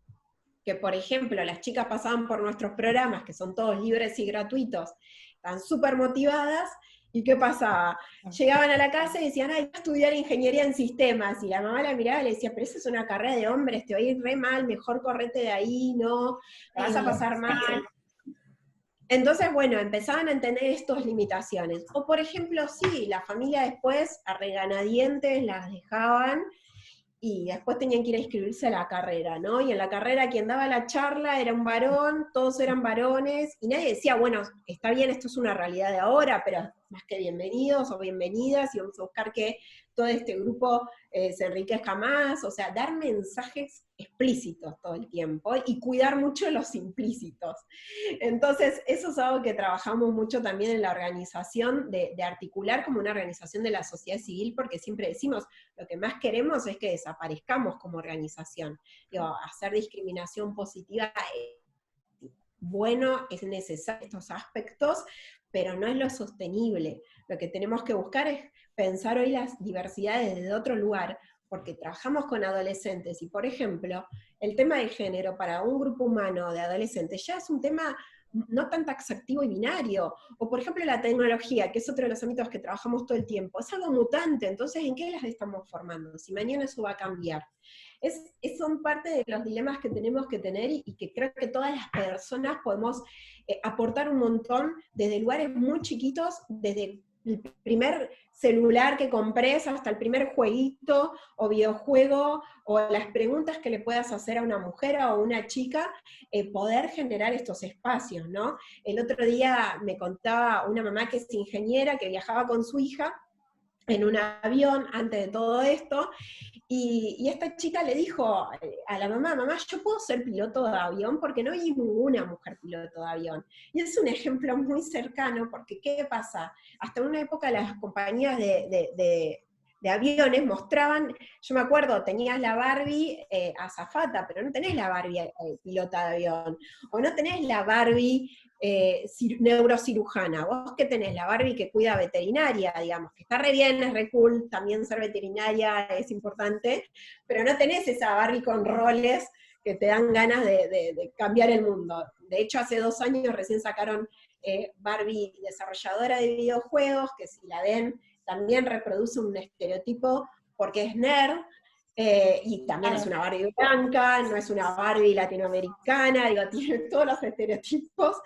Speaker 2: que, por ejemplo, las chicas pasaban por nuestros programas, que son todos libres y gratuitos, están súper motivadas, ¿y qué pasaba? Llegaban a la casa y decían, ay, voy a estudiar ingeniería en sistemas, y la mamá la miraba y le decía, pero eso es una carrera de hombres, te va a ir re mal, mejor correte de ahí, no, la vas a pasar mal. Entonces, bueno, empezaban a entender estas limitaciones. O, por ejemplo, sí, la familia después, a regañadientes, las dejaban, y después tenían que ir a inscribirse a la carrera, ¿no? Y en la carrera quien daba la charla era un varón, todos eran varones, y nadie decía, bueno, está bien, esto es una realidad de ahora, pero más que bienvenidos o bienvenidas, y vamos a buscar que todo este grupo se enriquezca más, o sea, dar mensajes explícitos todo el tiempo, y cuidar mucho los implícitos. Entonces, eso es algo que trabajamos mucho también en la organización, de articular como una organización de la sociedad civil, porque siempre decimos, lo que más queremos es que desaparezcamos como organización. Digo, hacer discriminación positiva es bueno, es necesario estos aspectos, pero no es lo sostenible. Lo que tenemos que buscar es pensar hoy las diversidades desde otro lugar, porque trabajamos con adolescentes, y por ejemplo, el tema de género para un grupo humano de adolescentes ya es un tema no tan taxativo y binario. O por ejemplo la tecnología, que es otro de los ámbitos que trabajamos todo el tiempo, es algo mutante, entonces ¿en qué las estamos formando? Si mañana eso va a cambiar. Son parte de los dilemas que tenemos que tener, y que creo que todas las personas podemos aportar un montón desde lugares muy chiquitos, desde el primer celular que compres hasta el primer jueguito o videojuego, o las preguntas que le puedas hacer a una mujer o a una chica, poder generar estos espacios, ¿no? El otro día me contaba una mamá que es ingeniera, que viajaba con su hija en un avión antes de todo esto, y esta chica le dijo a la mamá, mamá, yo puedo ser piloto de avión, porque no hay ninguna mujer piloto de avión. Y es un ejemplo muy cercano, porque ¿qué pasa? Hasta una época las compañías de aviones mostraban, yo me acuerdo, tenías la Barbie azafata, pero no tenés la Barbie pilota de avión, o no tenés la Barbie neurocirujana. Vos que tenés la Barbie que cuida veterinaria, digamos, que está re bien, es re cool, también ser veterinaria es importante, pero no tenés esa Barbie con roles que te dan ganas de cambiar el mundo. De hecho, hace 2 años recién sacaron Barbie desarrolladora de videojuegos, que si la ven, también reproduce un estereotipo porque es nerd, y también es una Barbie blanca, no es una Barbie latinoamericana, digo, tiene todos los estereotipos,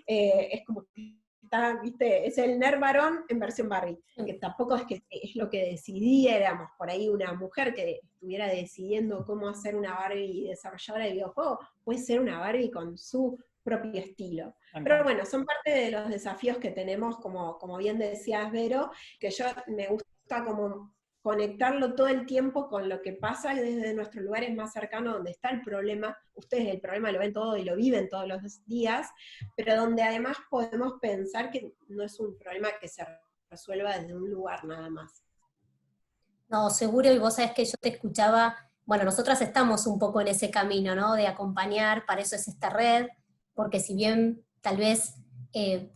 Speaker 2: es como que está, viste, es el nerd varón en versión Barbie, que tampoco es que es lo que decidiéramos, por ahí una mujer que estuviera decidiendo cómo hacer una Barbie desarrolladora de videojuegos, puede ser una Barbie con su propio estilo. Pero bueno, son parte de los desafíos que tenemos, como bien decías, Vero, que yo me gusta como conectarlo todo el tiempo con lo que pasa desde nuestros lugares más cercanos, donde está el problema. Ustedes el problema lo ven todo y lo viven todos los días, pero donde además podemos pensar que no es un problema que se resuelva desde un lugar nada más.
Speaker 1: No, seguro, y vos sabés que yo te escuchaba, bueno, nosotras estamos un poco en ese camino, ¿no? De acompañar, para eso es esta red, porque si bien tal vez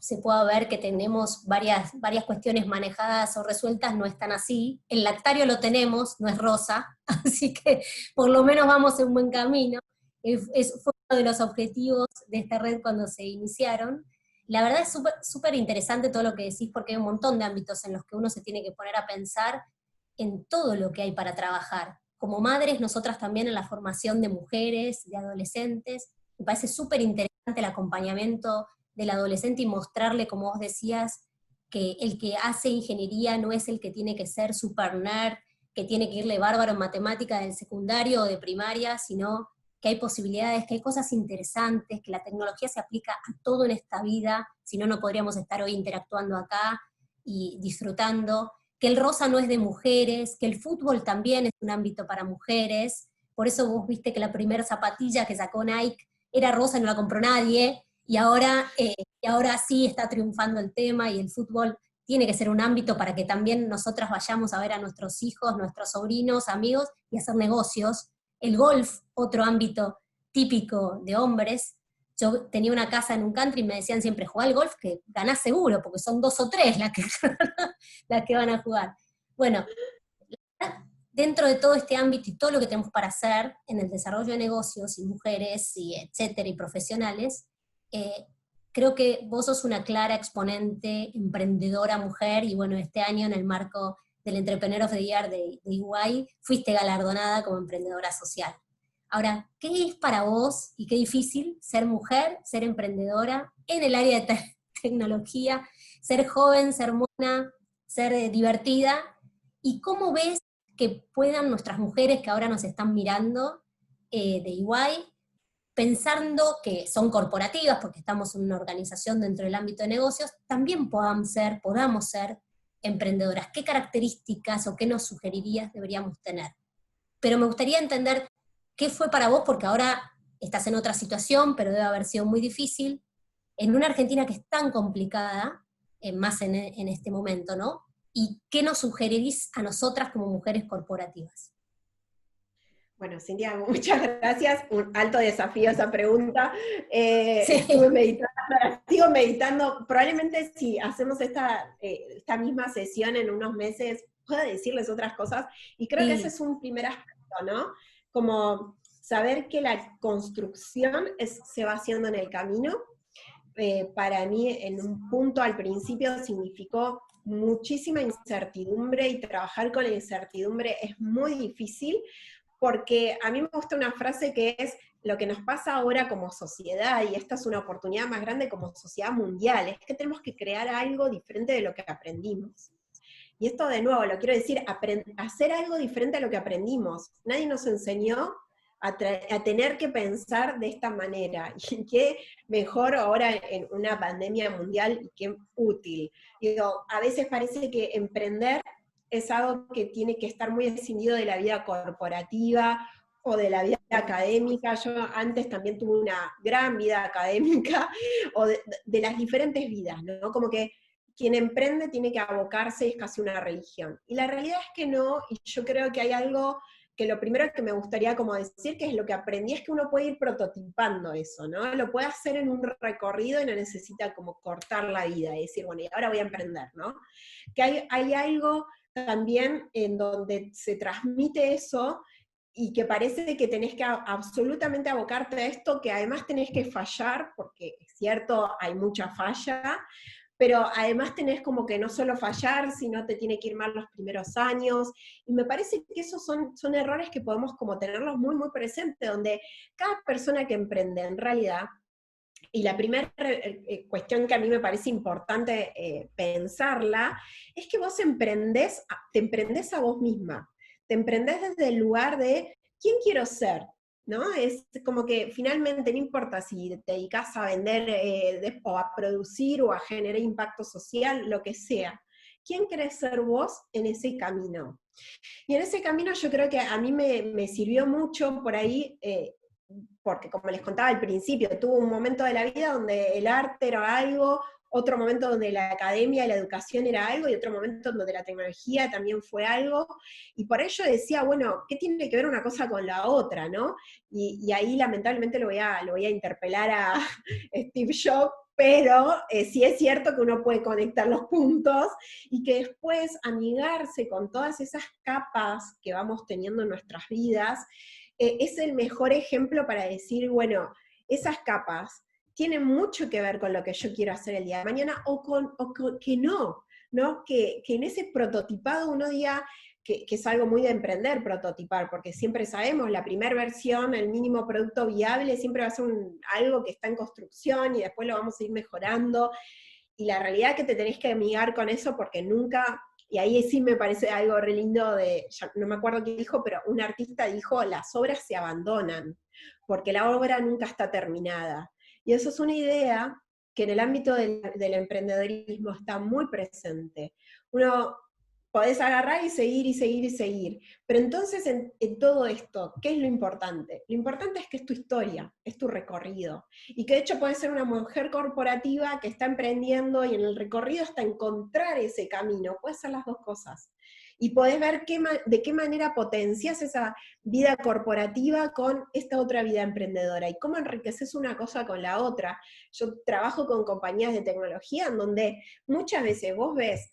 Speaker 1: se pueda ver que tenemos varias cuestiones manejadas o resueltas, no es tan así. El lactario lo tenemos, no es rosa, así que por lo menos vamos en un buen camino. Fue uno de los objetivos de esta red cuando se iniciaron. La verdad es súper interesante todo lo que decís, porque hay un montón de ámbitos en los que uno se tiene que poner a pensar en todo lo que hay para trabajar. Como madres, nosotras también en la formación de mujeres, de adolescentes, me parece súper interesante el acompañamiento del adolescente y mostrarle, como vos decías, que el que hace ingeniería no es el que tiene que ser super nerd, que tiene que irle bárbaro en matemática del secundario o de primaria, sino que hay posibilidades, que hay cosas interesantes, que la tecnología se aplica a todo en esta vida, si no, no podríamos estar hoy interactuando acá y disfrutando, que el rosa no es de mujeres, que el fútbol también es un ámbito para mujeres, por eso vos viste que la primera zapatilla que sacó Nike era rosa y no la compró nadie, y ahora sí está triunfando el tema, y el fútbol tiene que ser un ámbito para que también nosotras vayamos a ver a nuestros hijos, nuestros sobrinos, amigos, y hacer negocios. El golf, otro ámbito típico de hombres. Yo tenía una casa en un country y me decían siempre, jugá al golf que ganás seguro, porque son 2 o 3 las que van a jugar. Bueno, dentro de todo este ámbito y todo lo que tenemos para hacer en el desarrollo de negocios y mujeres y etcétera y profesionales, creo que vos sos una clara exponente, emprendedora mujer, y bueno, este año en el marco del Entrepreneur of the Year de EY, fuiste galardonada como emprendedora social. Ahora, ¿qué es para vos y qué difícil ser mujer, ser emprendedora en el área de tecnología, ser joven, ser mona, ser divertida? ¿Y cómo ves que puedan nuestras mujeres que ahora nos están mirando de EY, pensando que son corporativas, porque estamos en una organización dentro del ámbito de negocios, también podamos ser emprendedoras? ¿Qué características o qué nos sugerirías deberíamos tener? Pero me gustaría entender qué fue para vos, porque ahora estás en otra situación, pero debe haber sido muy difícil, en una Argentina que es tan complicada, más en este momento, ¿no? ¿Y qué nos sugerirís a nosotras como mujeres corporativas?
Speaker 2: Bueno, Cintia, muchas gracias. Un alto desafío esa pregunta.
Speaker 1: Sí.
Speaker 2: Estuve meditando, sigo meditando. Probablemente si hacemos esta misma sesión en unos meses, pueda decirles otras cosas. Y creo que ese es un primer aspecto, ¿no? Como saber que la construcción se va haciendo en el camino. Para mí, en un punto al principio, significó muchísima incertidumbre, y trabajar con la incertidumbre es muy difícil, porque a mí me gusta una frase que es: lo que nos pasa ahora como sociedad, y esta es una oportunidad más grande como sociedad mundial, es que tenemos que crear algo diferente de lo que aprendimos. Y esto, de nuevo, lo quiero decir, hacer algo diferente a lo que aprendimos. Nadie nos enseñó a tener que pensar de esta manera, y qué mejor ahora en una pandemia mundial, y qué útil. Digo, a veces parece que emprender es algo que tiene que estar muy escindido de la vida corporativa o de la vida académica. Yo antes también tuve una gran vida académica, o de las diferentes vidas, ¿no? Como que quien emprende tiene que abocarse, es casi una religión. Y la realidad es que no, y yo creo que hay algo que lo primero que me gustaría como decir, que es lo que aprendí, es que uno puede ir prototipando eso, ¿no? Lo puede hacer en un recorrido y no necesita como cortar la vida y decir, bueno, y ahora voy a emprender, ¿no? Que hay algo también en donde se transmite eso, y que parece que tenés que absolutamente abocarte a esto, que además tenés que fallar, porque es cierto, hay mucha falla, pero además tenés como que no solo fallar, sino te tiene que ir mal los primeros años, y me parece que esos son errores que podemos como tenerlos muy, muy presentes, donde cada persona que emprende en realidad, y la primera cuestión que a mí me parece importante pensarla, es que vos te emprendés a vos misma, te emprendés desde el lugar de ¿quién quiero ser? ¿No? Es como que finalmente no importa si te dedicas a vender o a producir o a generar impacto social, lo que sea. ¿Quién querés ser vos en ese camino? Y en ese camino yo creo que a mí me sirvió mucho por ahí, porque como les contaba al principio, tuve un momento de la vida donde el arte era algo, otro momento donde la academia y la educación era algo, y otro momento donde la tecnología también fue algo, y por ello decía, bueno, ¿qué tiene que ver una cosa con la otra, no? Y ahí lamentablemente lo voy a interpelar a Steve Jobs, pero sí es cierto que uno puede conectar los puntos, y que después amigarse con todas esas capas que vamos teniendo en nuestras vidas, es el mejor ejemplo para decir, bueno, esas capas tienen mucho que ver con lo que yo quiero hacer el día de mañana, o que no, ¿no? Que en ese prototipado uno diga, que es algo muy de emprender, prototipar, porque siempre sabemos, la primera versión, el mínimo producto viable, siempre va a ser algo que está en construcción, y después lo vamos a ir mejorando, y la realidad es que te tenés que amigar con eso, porque nunca... Y ahí sí me parece algo re lindo ya no me acuerdo quién dijo, pero un artista dijo, las obras se abandonan, porque la obra nunca está terminada. Y eso es una idea que en el ámbito del emprendedorismo está muy presente. Uno podés agarrar y seguir y seguir y seguir. Pero entonces en todo esto, ¿qué es lo importante? Lo importante es que es tu historia, es tu recorrido. Y que de hecho puede ser una mujer corporativa que está emprendiendo y en el recorrido hasta encontrar ese camino. Puede ser las dos cosas. Y podés ver de qué manera potencias esa vida corporativa con esta otra vida emprendedora y cómo enriqueces una cosa con la otra. Yo trabajo con compañías de tecnología en donde muchas veces vos ves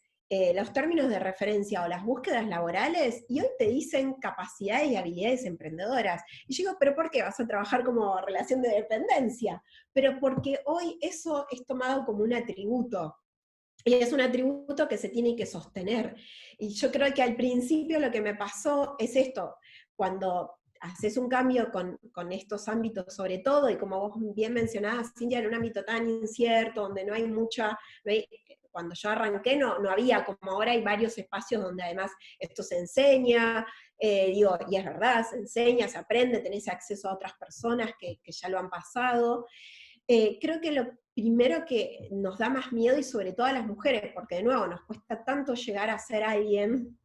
Speaker 2: los términos de referencia o las búsquedas laborales, y hoy te dicen capacidades y habilidades emprendedoras. Y yo digo, ¿pero por qué vas a trabajar como relación de dependencia? Pero porque hoy eso es tomado como un atributo. Y es un atributo que se tiene que sostener. Y yo creo que al principio lo que me pasó es esto, cuando haces un cambio con estos ámbitos sobre todo, y como vos bien mencionabas, Cintia, en un ámbito tan incierto, donde no hay mucha... Cuando yo arranqué no había, como ahora hay varios espacios donde además esto se enseña, y es verdad, se enseña, se aprende, tenés acceso a otras personas que ya lo han pasado. Creo que lo primero que nos da más miedo, y sobre todo a las mujeres, porque de nuevo nos cuesta tanto llegar a ser alguien,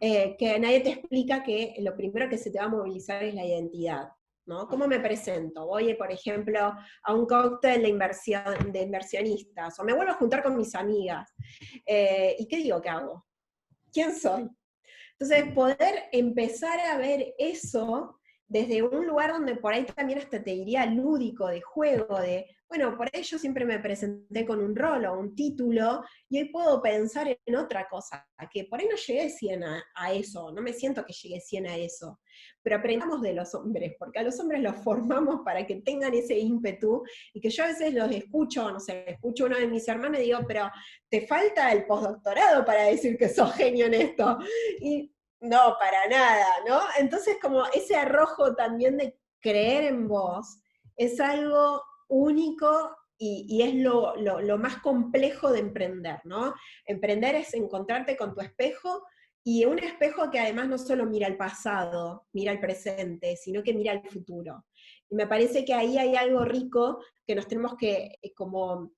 Speaker 2: que nadie te explica que lo primero que se te va a movilizar es la identidad, ¿no? ¿Cómo me presento? Voy, por ejemplo, a un cóctel de inversionistas, o me vuelvo a juntar con mis amigas, ¿y qué digo que hago? ¿Quién soy? Entonces, poder empezar a ver eso desde un lugar donde por ahí también hasta te diría lúdico, de juego, bueno, por ahí yo siempre me presenté con un rol o un título, y hoy puedo pensar en otra cosa, que por ahí no llegué 100 a eso, no me siento que llegué 100 a eso, pero aprendamos de los hombres, porque a los hombres los formamos para que tengan ese ímpetu, y que yo a veces los escucho, no sé, escucho a uno de mis hermanos y digo, pero te falta el postdoctorado para decir que sos genio en esto, y no, para nada, ¿no? Entonces como ese arrojo también de creer en vos es algo único, y es lo más complejo de emprender, ¿no? Emprender es encontrarte con tu espejo, y un espejo que además no solo mira el pasado, mira el presente, sino que mira el futuro. Y me parece que ahí hay algo rico que nos tenemos que como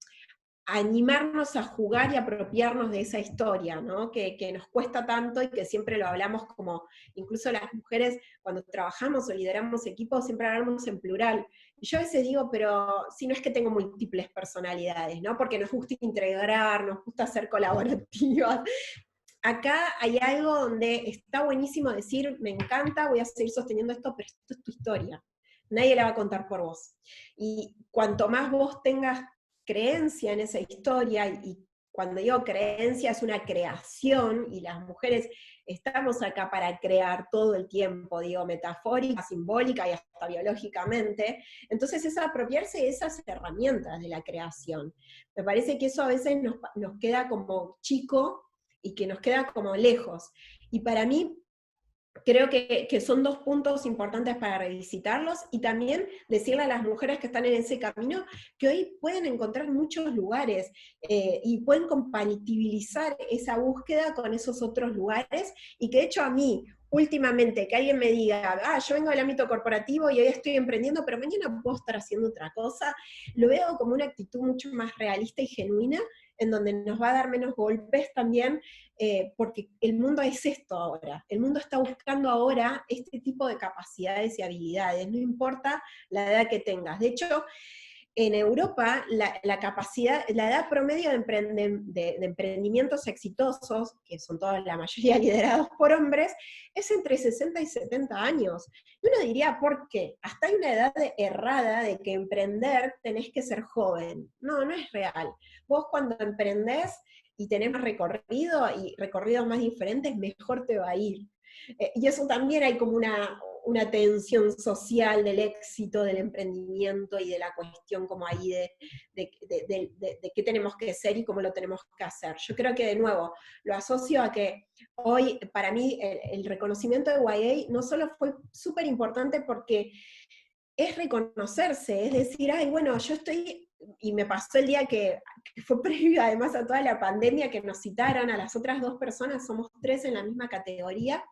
Speaker 2: animarnos a jugar y apropiarnos de esa historia, ¿no? Que nos cuesta tanto, y que siempre lo hablamos como, incluso las mujeres cuando trabajamos o lideramos equipos, siempre hablamos en plural. Y yo a veces digo, pero si no es que tengo múltiples personalidades, ¿no? Porque nos gusta integrar, nos gusta ser colaborativas. Acá hay algo donde está buenísimo decir, me encanta, voy a seguir sosteniendo esto, pero esto es tu historia. Nadie la va a contar por vos. Y cuanto más vos tengas creencia en esa historia, y cuando digo creencia es una creación, y las mujeres estamos acá para crear todo el tiempo, digo, metafórica, simbólica y hasta biológicamente. Entonces es apropiarse de esas herramientas de la creación. Me parece que eso a veces nos queda como chico y que nos queda como lejos. Y para mí, creo que son dos puntos importantes para revisitarlos, y también decirle a las mujeres que están en ese camino que hoy pueden encontrar muchos lugares y pueden compatibilizar esa búsqueda con esos otros lugares, y que de hecho a mí, últimamente, que alguien me diga, yo vengo del ámbito corporativo y hoy estoy emprendiendo, pero mañana puedo estar haciendo otra cosa, lo veo como una actitud mucho más realista y genuina, en donde nos va a dar menos golpes también, porque el mundo es esto ahora, el mundo está buscando ahora este tipo de capacidades y habilidades, no importa la edad que tengas. De hecho, en Europa, la capacidad, la edad promedio de emprendimientos exitosos, que son toda la mayoría liderados por hombres, es entre 60 y 70 años. Y uno diría, ¿por qué? Hasta hay una edad errada de que emprender tenés que ser joven. No, no es real. Vos cuando emprendés y tenés más recorrido y recorridos más diferentes, mejor te va a ir. Y eso también hay como una tensión social del éxito del emprendimiento y de la cuestión como ahí de qué tenemos que ser y cómo lo tenemos que hacer. Yo creo que de nuevo lo asocio a que hoy para mí el reconocimiento de YA no solo fue súper importante porque es reconocerse, es decir, ay, bueno, yo estoy, y me pasó el día que fue previo además a toda la pandemia, que nos citaron a las otras 2 personas, somos 3 en la misma categoría.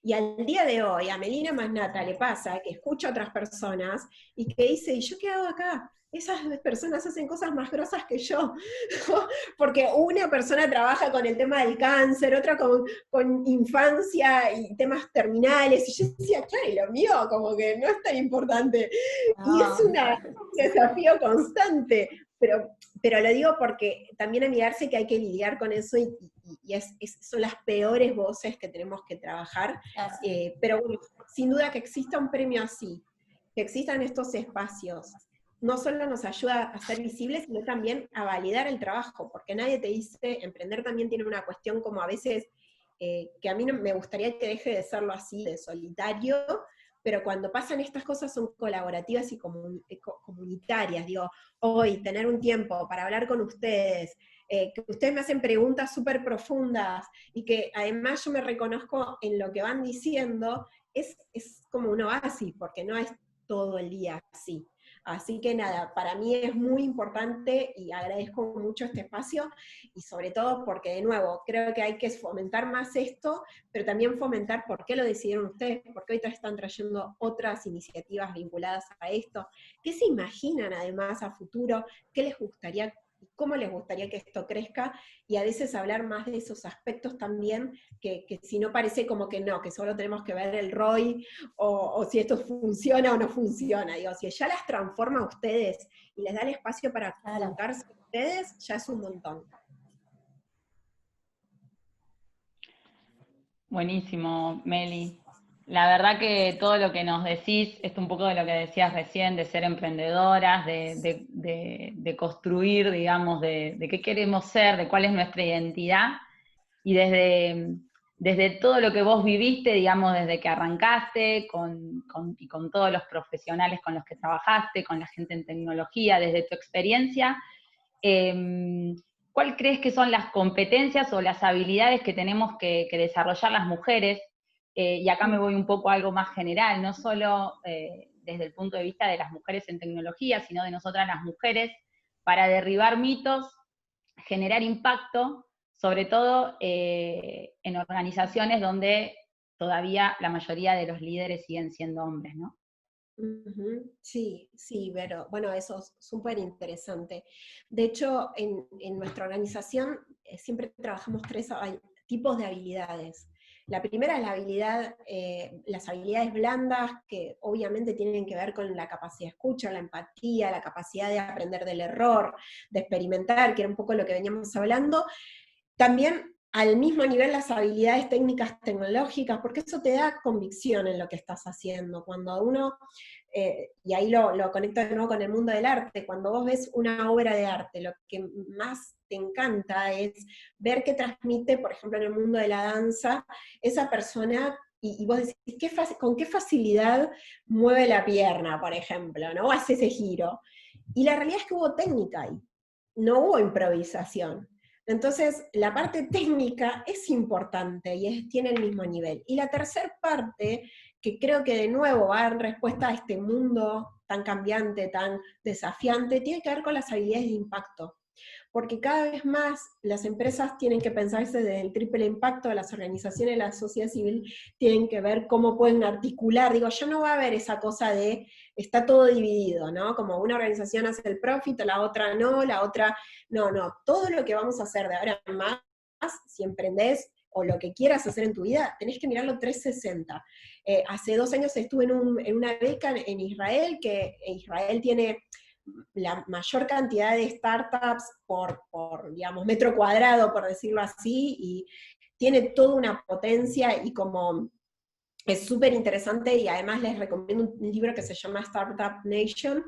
Speaker 2: Y al día de hoy, a Melina Masnata le pasa que escucha a otras personas y que dice, ¿y yo qué hago acá? Esas personas hacen cosas más grosas que yo, porque una persona trabaja con el tema del cáncer, otra con infancia y temas terminales, y yo decía, claro, y lo mío como que no es tan importante, y es un desafío constante, pero lo digo porque también amigarse que hay que lidiar con eso, y son las peores voces que tenemos que trabajar, pero bueno, sin duda que exista un premio así, que existan estos espacios, no solo nos ayuda a ser visibles, sino también a validar el trabajo, porque nadie te dice, emprender también tiene una cuestión como a veces, que a mí no, me gustaría que deje de serlo así, de solitario, pero cuando pasan estas cosas son colaborativas y comunitarias. Digo, hoy tener un tiempo para hablar con ustedes, que ustedes me hacen preguntas súper profundas, y que además yo me reconozco en lo que van diciendo, es como un oasis, porque no es todo el día así. Así que nada, para mí es muy importante y agradezco mucho este espacio, y sobre todo porque, de nuevo, creo que hay que fomentar más esto, pero también fomentar por qué lo decidieron ustedes, por qué ahorita están trayendo otras iniciativas vinculadas a esto, qué se imaginan además a futuro, qué les gustaría, cómo les gustaría que esto crezca, y a veces hablar más de esos aspectos también, que si no parece como que no, que solo tenemos que ver el ROI, o si esto funciona o no funciona. Digo, si ya las transforma a ustedes y les da el espacio para contarse a ustedes, ya es un montón.
Speaker 6: Buenísimo, Meli. La verdad que todo lo que nos decís es un poco de lo que decías recién, de ser emprendedoras, de construir, digamos, de qué queremos ser, de cuál es nuestra identidad, y desde todo lo que vos viviste, digamos, desde que arrancaste, y con todos los profesionales con los que trabajaste, con la gente en tecnología, desde tu experiencia, ¿cuál crees que son las competencias o las habilidades que tenemos que desarrollar las mujeres? Y acá me voy un poco a algo más general, no solo desde el punto de vista de las mujeres en tecnología, sino de nosotras las mujeres, para derribar mitos, generar impacto, sobre todo en organizaciones donde todavía la mayoría de los líderes siguen siendo hombres, ¿no?
Speaker 2: Sí, sí, pero bueno, eso es súper interesante. De hecho, en nuestra organización siempre trabajamos 3 tipos de habilidades. La primera es la habilidad, las habilidades blandas, que obviamente tienen que ver con la capacidad de escucha, la empatía, la capacidad de aprender del error, de experimentar, que era un poco lo que veníamos hablando. También al mismo nivel las habilidades técnicas tecnológicas, porque eso te da convicción en lo que estás haciendo. Cuando uno, y ahí lo conecto de nuevo con el mundo del arte, cuando vos ves una obra de arte, lo que más te encanta es ver qué transmite, por ejemplo, en el mundo de la danza, esa persona, y vos decís, con qué facilidad mueve la pierna, por ejemplo, ¿no? O hace ese giro. Y la realidad es que hubo técnica ahí, no hubo improvisación. Entonces, la parte técnica es importante y tiene el mismo nivel. Y la tercera parte, que creo que de nuevo va en respuesta a este mundo tan cambiante, tan desafiante, tiene que ver con las habilidades de impacto. Porque cada vez más las empresas tienen que pensarse desde el triple impacto, las organizaciones, la sociedad civil tienen que ver cómo pueden articular. Digo, ya no va a haber esa cosa de, está todo dividido, ¿no? Como una organización hace el profit, la otra no, no, todo lo que vamos a hacer de ahora en más, si emprendés o lo que quieras hacer en tu vida, tenés que mirarlo 360. Hace 2 años estuve en una beca en Israel, que Israel tiene la mayor cantidad de startups por digamos, metro cuadrado, por decirlo así, y tiene toda una potencia y como es súper interesante, y además les recomiendo un libro que se llama Startup Nation,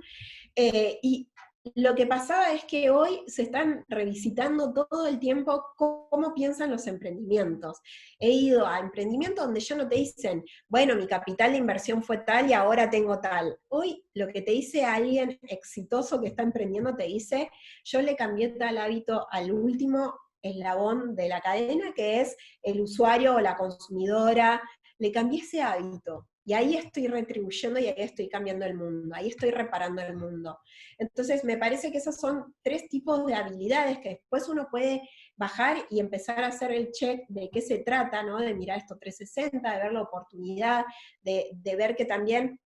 Speaker 2: y lo que pasaba es que hoy se están revisitando todo el tiempo cómo piensan los emprendimientos. He ido a emprendimientos donde ya no te dicen, bueno, mi capital de inversión fue tal y ahora tengo tal. Hoy lo que te dice alguien exitoso que está emprendiendo, te dice, yo le cambié tal hábito al último eslabón de la cadena, que es el usuario o la consumidora, le cambié ese hábito. Y ahí estoy retribuyendo y ahí estoy cambiando el mundo, ahí estoy reparando el mundo. Entonces me parece que esos son 3 tipos de habilidades que después uno puede bajar y empezar a hacer el check de qué se trata, ¿no? De mirar esto 360, de ver la oportunidad, de ver que también,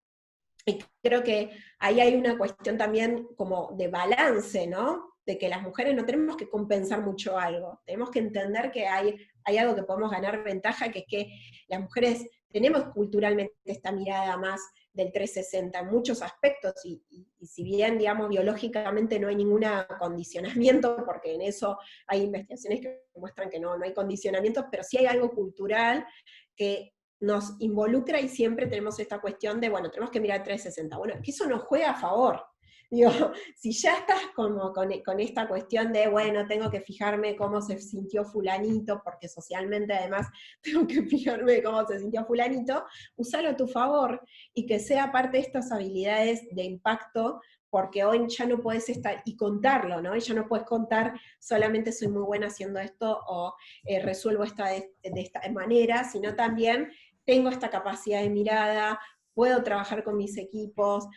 Speaker 2: y creo que ahí hay una cuestión también como de balance, ¿no? De que las mujeres no tenemos que compensar mucho algo, tenemos que entender que hay algo que podemos ganar ventaja, que es que las mujeres tenemos culturalmente esta mirada más del 360 en muchos aspectos, y si bien, digamos, biológicamente no hay ningún condicionamiento, porque en eso hay investigaciones que muestran que no hay condicionamientos, pero sí hay algo cultural que nos involucra, y siempre tenemos esta cuestión de, bueno, tenemos que mirar 360. Bueno, que eso nos juega a favor. Digo, si ya estás como con esta cuestión de, bueno, tengo que fijarme cómo se sintió fulanito, porque socialmente además tengo que fijarme cómo se sintió fulanito, usalo a tu favor, y que sea parte de estas habilidades de impacto, porque hoy ya no puedes estar, y contarlo, ¿no? Y ya no puedes contar solamente soy muy buena haciendo esto, o resuelvo de esta manera, sino también tengo esta capacidad de mirada, puedo trabajar con mis equipos,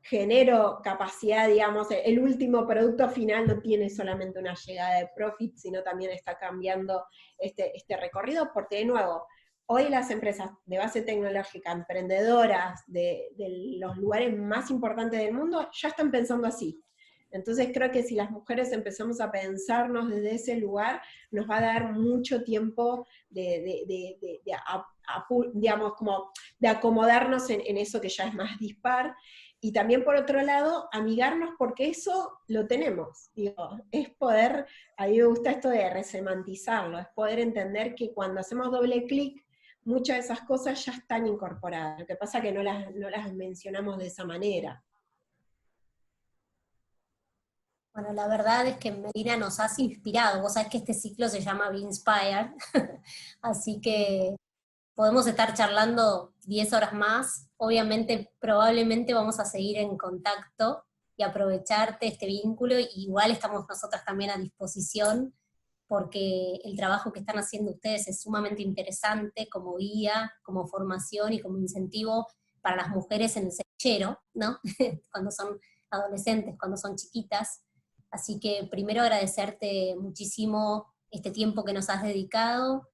Speaker 2: genero capacidad, digamos, el último producto final no tiene solamente una llegada de profit, sino también está cambiando este recorrido, porque de nuevo, hoy las empresas de base tecnológica, emprendedoras de los lugares más importantes del mundo, ya están pensando así. Entonces creo que si las mujeres empezamos a pensarnos desde ese lugar, nos va a dar mucho tiempo digamos, como de acomodarnos en eso que ya es más dispar. Y también, por otro lado, amigarnos, porque eso lo tenemos. Digo, es poder, a mí me gusta esto de resemantizarlo, es poder entender que cuando hacemos doble clic, muchas de esas cosas ya están incorporadas. Lo que pasa es que no las mencionamos de esa manera.
Speaker 1: Bueno, la verdad es que Melina nos has inspirado. Vos sabés que este ciclo se llama Be Inspired, así que podemos estar charlando 10 horas más. Obviamente, probablemente vamos a seguir en contacto y aprovecharte este vínculo. Y igual estamos nosotras también a disposición, porque el trabajo que están haciendo ustedes es sumamente interesante como guía, como formación y como incentivo para las mujeres en el semillero, ¿no? Cuando son adolescentes, cuando son chiquitas. Así que primero agradecerte muchísimo este tiempo que nos has dedicado,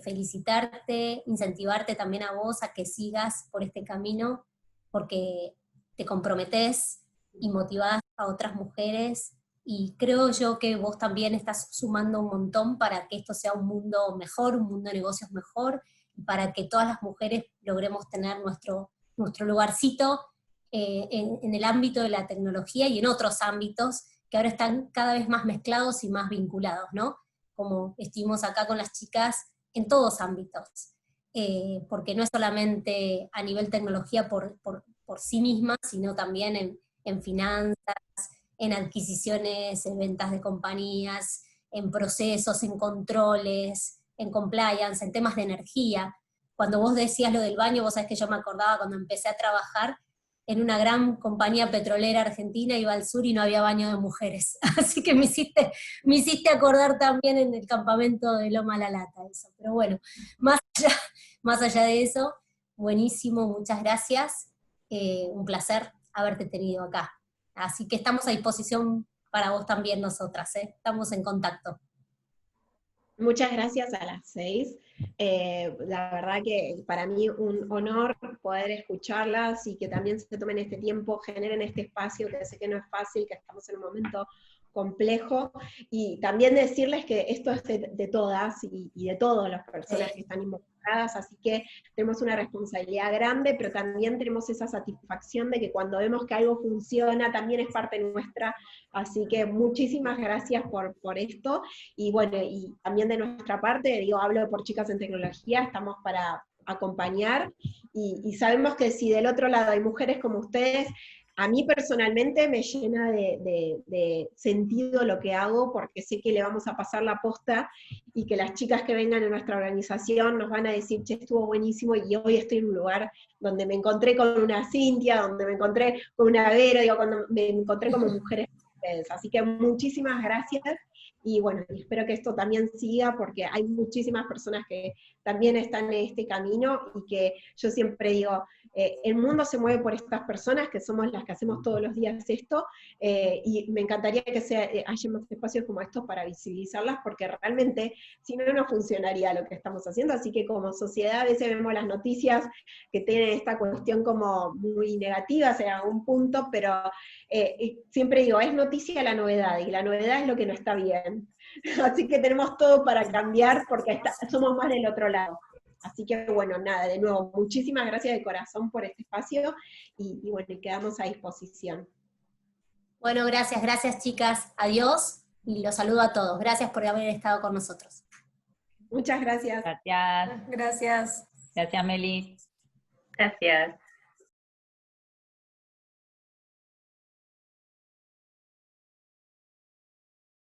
Speaker 1: felicitarte, incentivarte también a vos a que sigas por este camino, porque te comprometés y motivás a otras mujeres, y creo yo que vos también estás sumando un montón para que esto sea un mundo mejor, un mundo de negocios mejor, y para que todas las mujeres logremos tener nuestro lugarcito en el ámbito de la tecnología y en otros ámbitos que ahora están cada vez más mezclados y más vinculados, ¿no? como estuvimos acá con las chicas, en todos ámbitos, porque no es solamente a nivel tecnología por sí misma, sino también en finanzas, en adquisiciones, en ventas de compañías, en procesos, en controles, en compliance, en temas de energía. Cuando vos decías lo del baño, vos sabés que yo me acordaba cuando empecé a trabajar en una gran compañía petrolera argentina, iba al sur y no había baño de mujeres. Así que me hiciste acordar también en el campamento de Loma La Lata eso. Pero bueno, más allá de eso, buenísimo, muchas gracias. Un placer haberte tenido acá. Así que estamos a disposición para vos también nosotras, estamos en contacto.
Speaker 2: Muchas gracias a las 6. La verdad que para mí un honor poder escucharlas y que también se tomen este tiempo, generen este espacio, que sé que no es fácil, que estamos en un momento complejo, y también decirles que esto es de todas y de todas las personas que están involucradas, así que tenemos una responsabilidad grande, pero también tenemos esa satisfacción de que cuando vemos que algo funciona, también es parte nuestra, así que muchísimas gracias por esto, y bueno, y también de nuestra parte, digo, hablo por Chicas en Tecnología, estamos para acompañar, y sabemos que si del otro lado hay mujeres como ustedes, a mí personalmente me llena de sentido lo que hago, porque sé que le vamos a pasar la posta, y que las chicas que vengan a nuestra organización nos van a decir, che, estuvo buenísimo, y hoy estoy en un lugar donde me encontré con una Cintia, donde me encontré con una Vero, digo, cuando me encontré como mujeres como ustedes. Así que muchísimas gracias, y bueno, espero que esto también siga, porque hay muchísimas personas que también están en este camino, y que yo siempre digo, el mundo se mueve por estas personas, que somos las que hacemos todos los días esto, y me encantaría que haya más espacios como estos para visibilizarlas, porque realmente, si no, no funcionaría lo que estamos haciendo, así que como sociedad a veces vemos las noticias que tienen esta cuestión como muy negativa en algún punto, pero siempre digo, es noticia la novedad, y la novedad es lo que no está bien. Así que tenemos todo para cambiar, porque somos más del otro lado. Así que bueno, nada, de nuevo, muchísimas gracias de corazón por este espacio, y bueno, quedamos a disposición.
Speaker 1: Bueno, gracias chicas, adiós, y los saludo a todos. Gracias por haber estado con nosotros.
Speaker 2: Muchas gracias.
Speaker 6: Gracias.
Speaker 4: Gracias.
Speaker 6: Gracias, Meli.
Speaker 5: Gracias.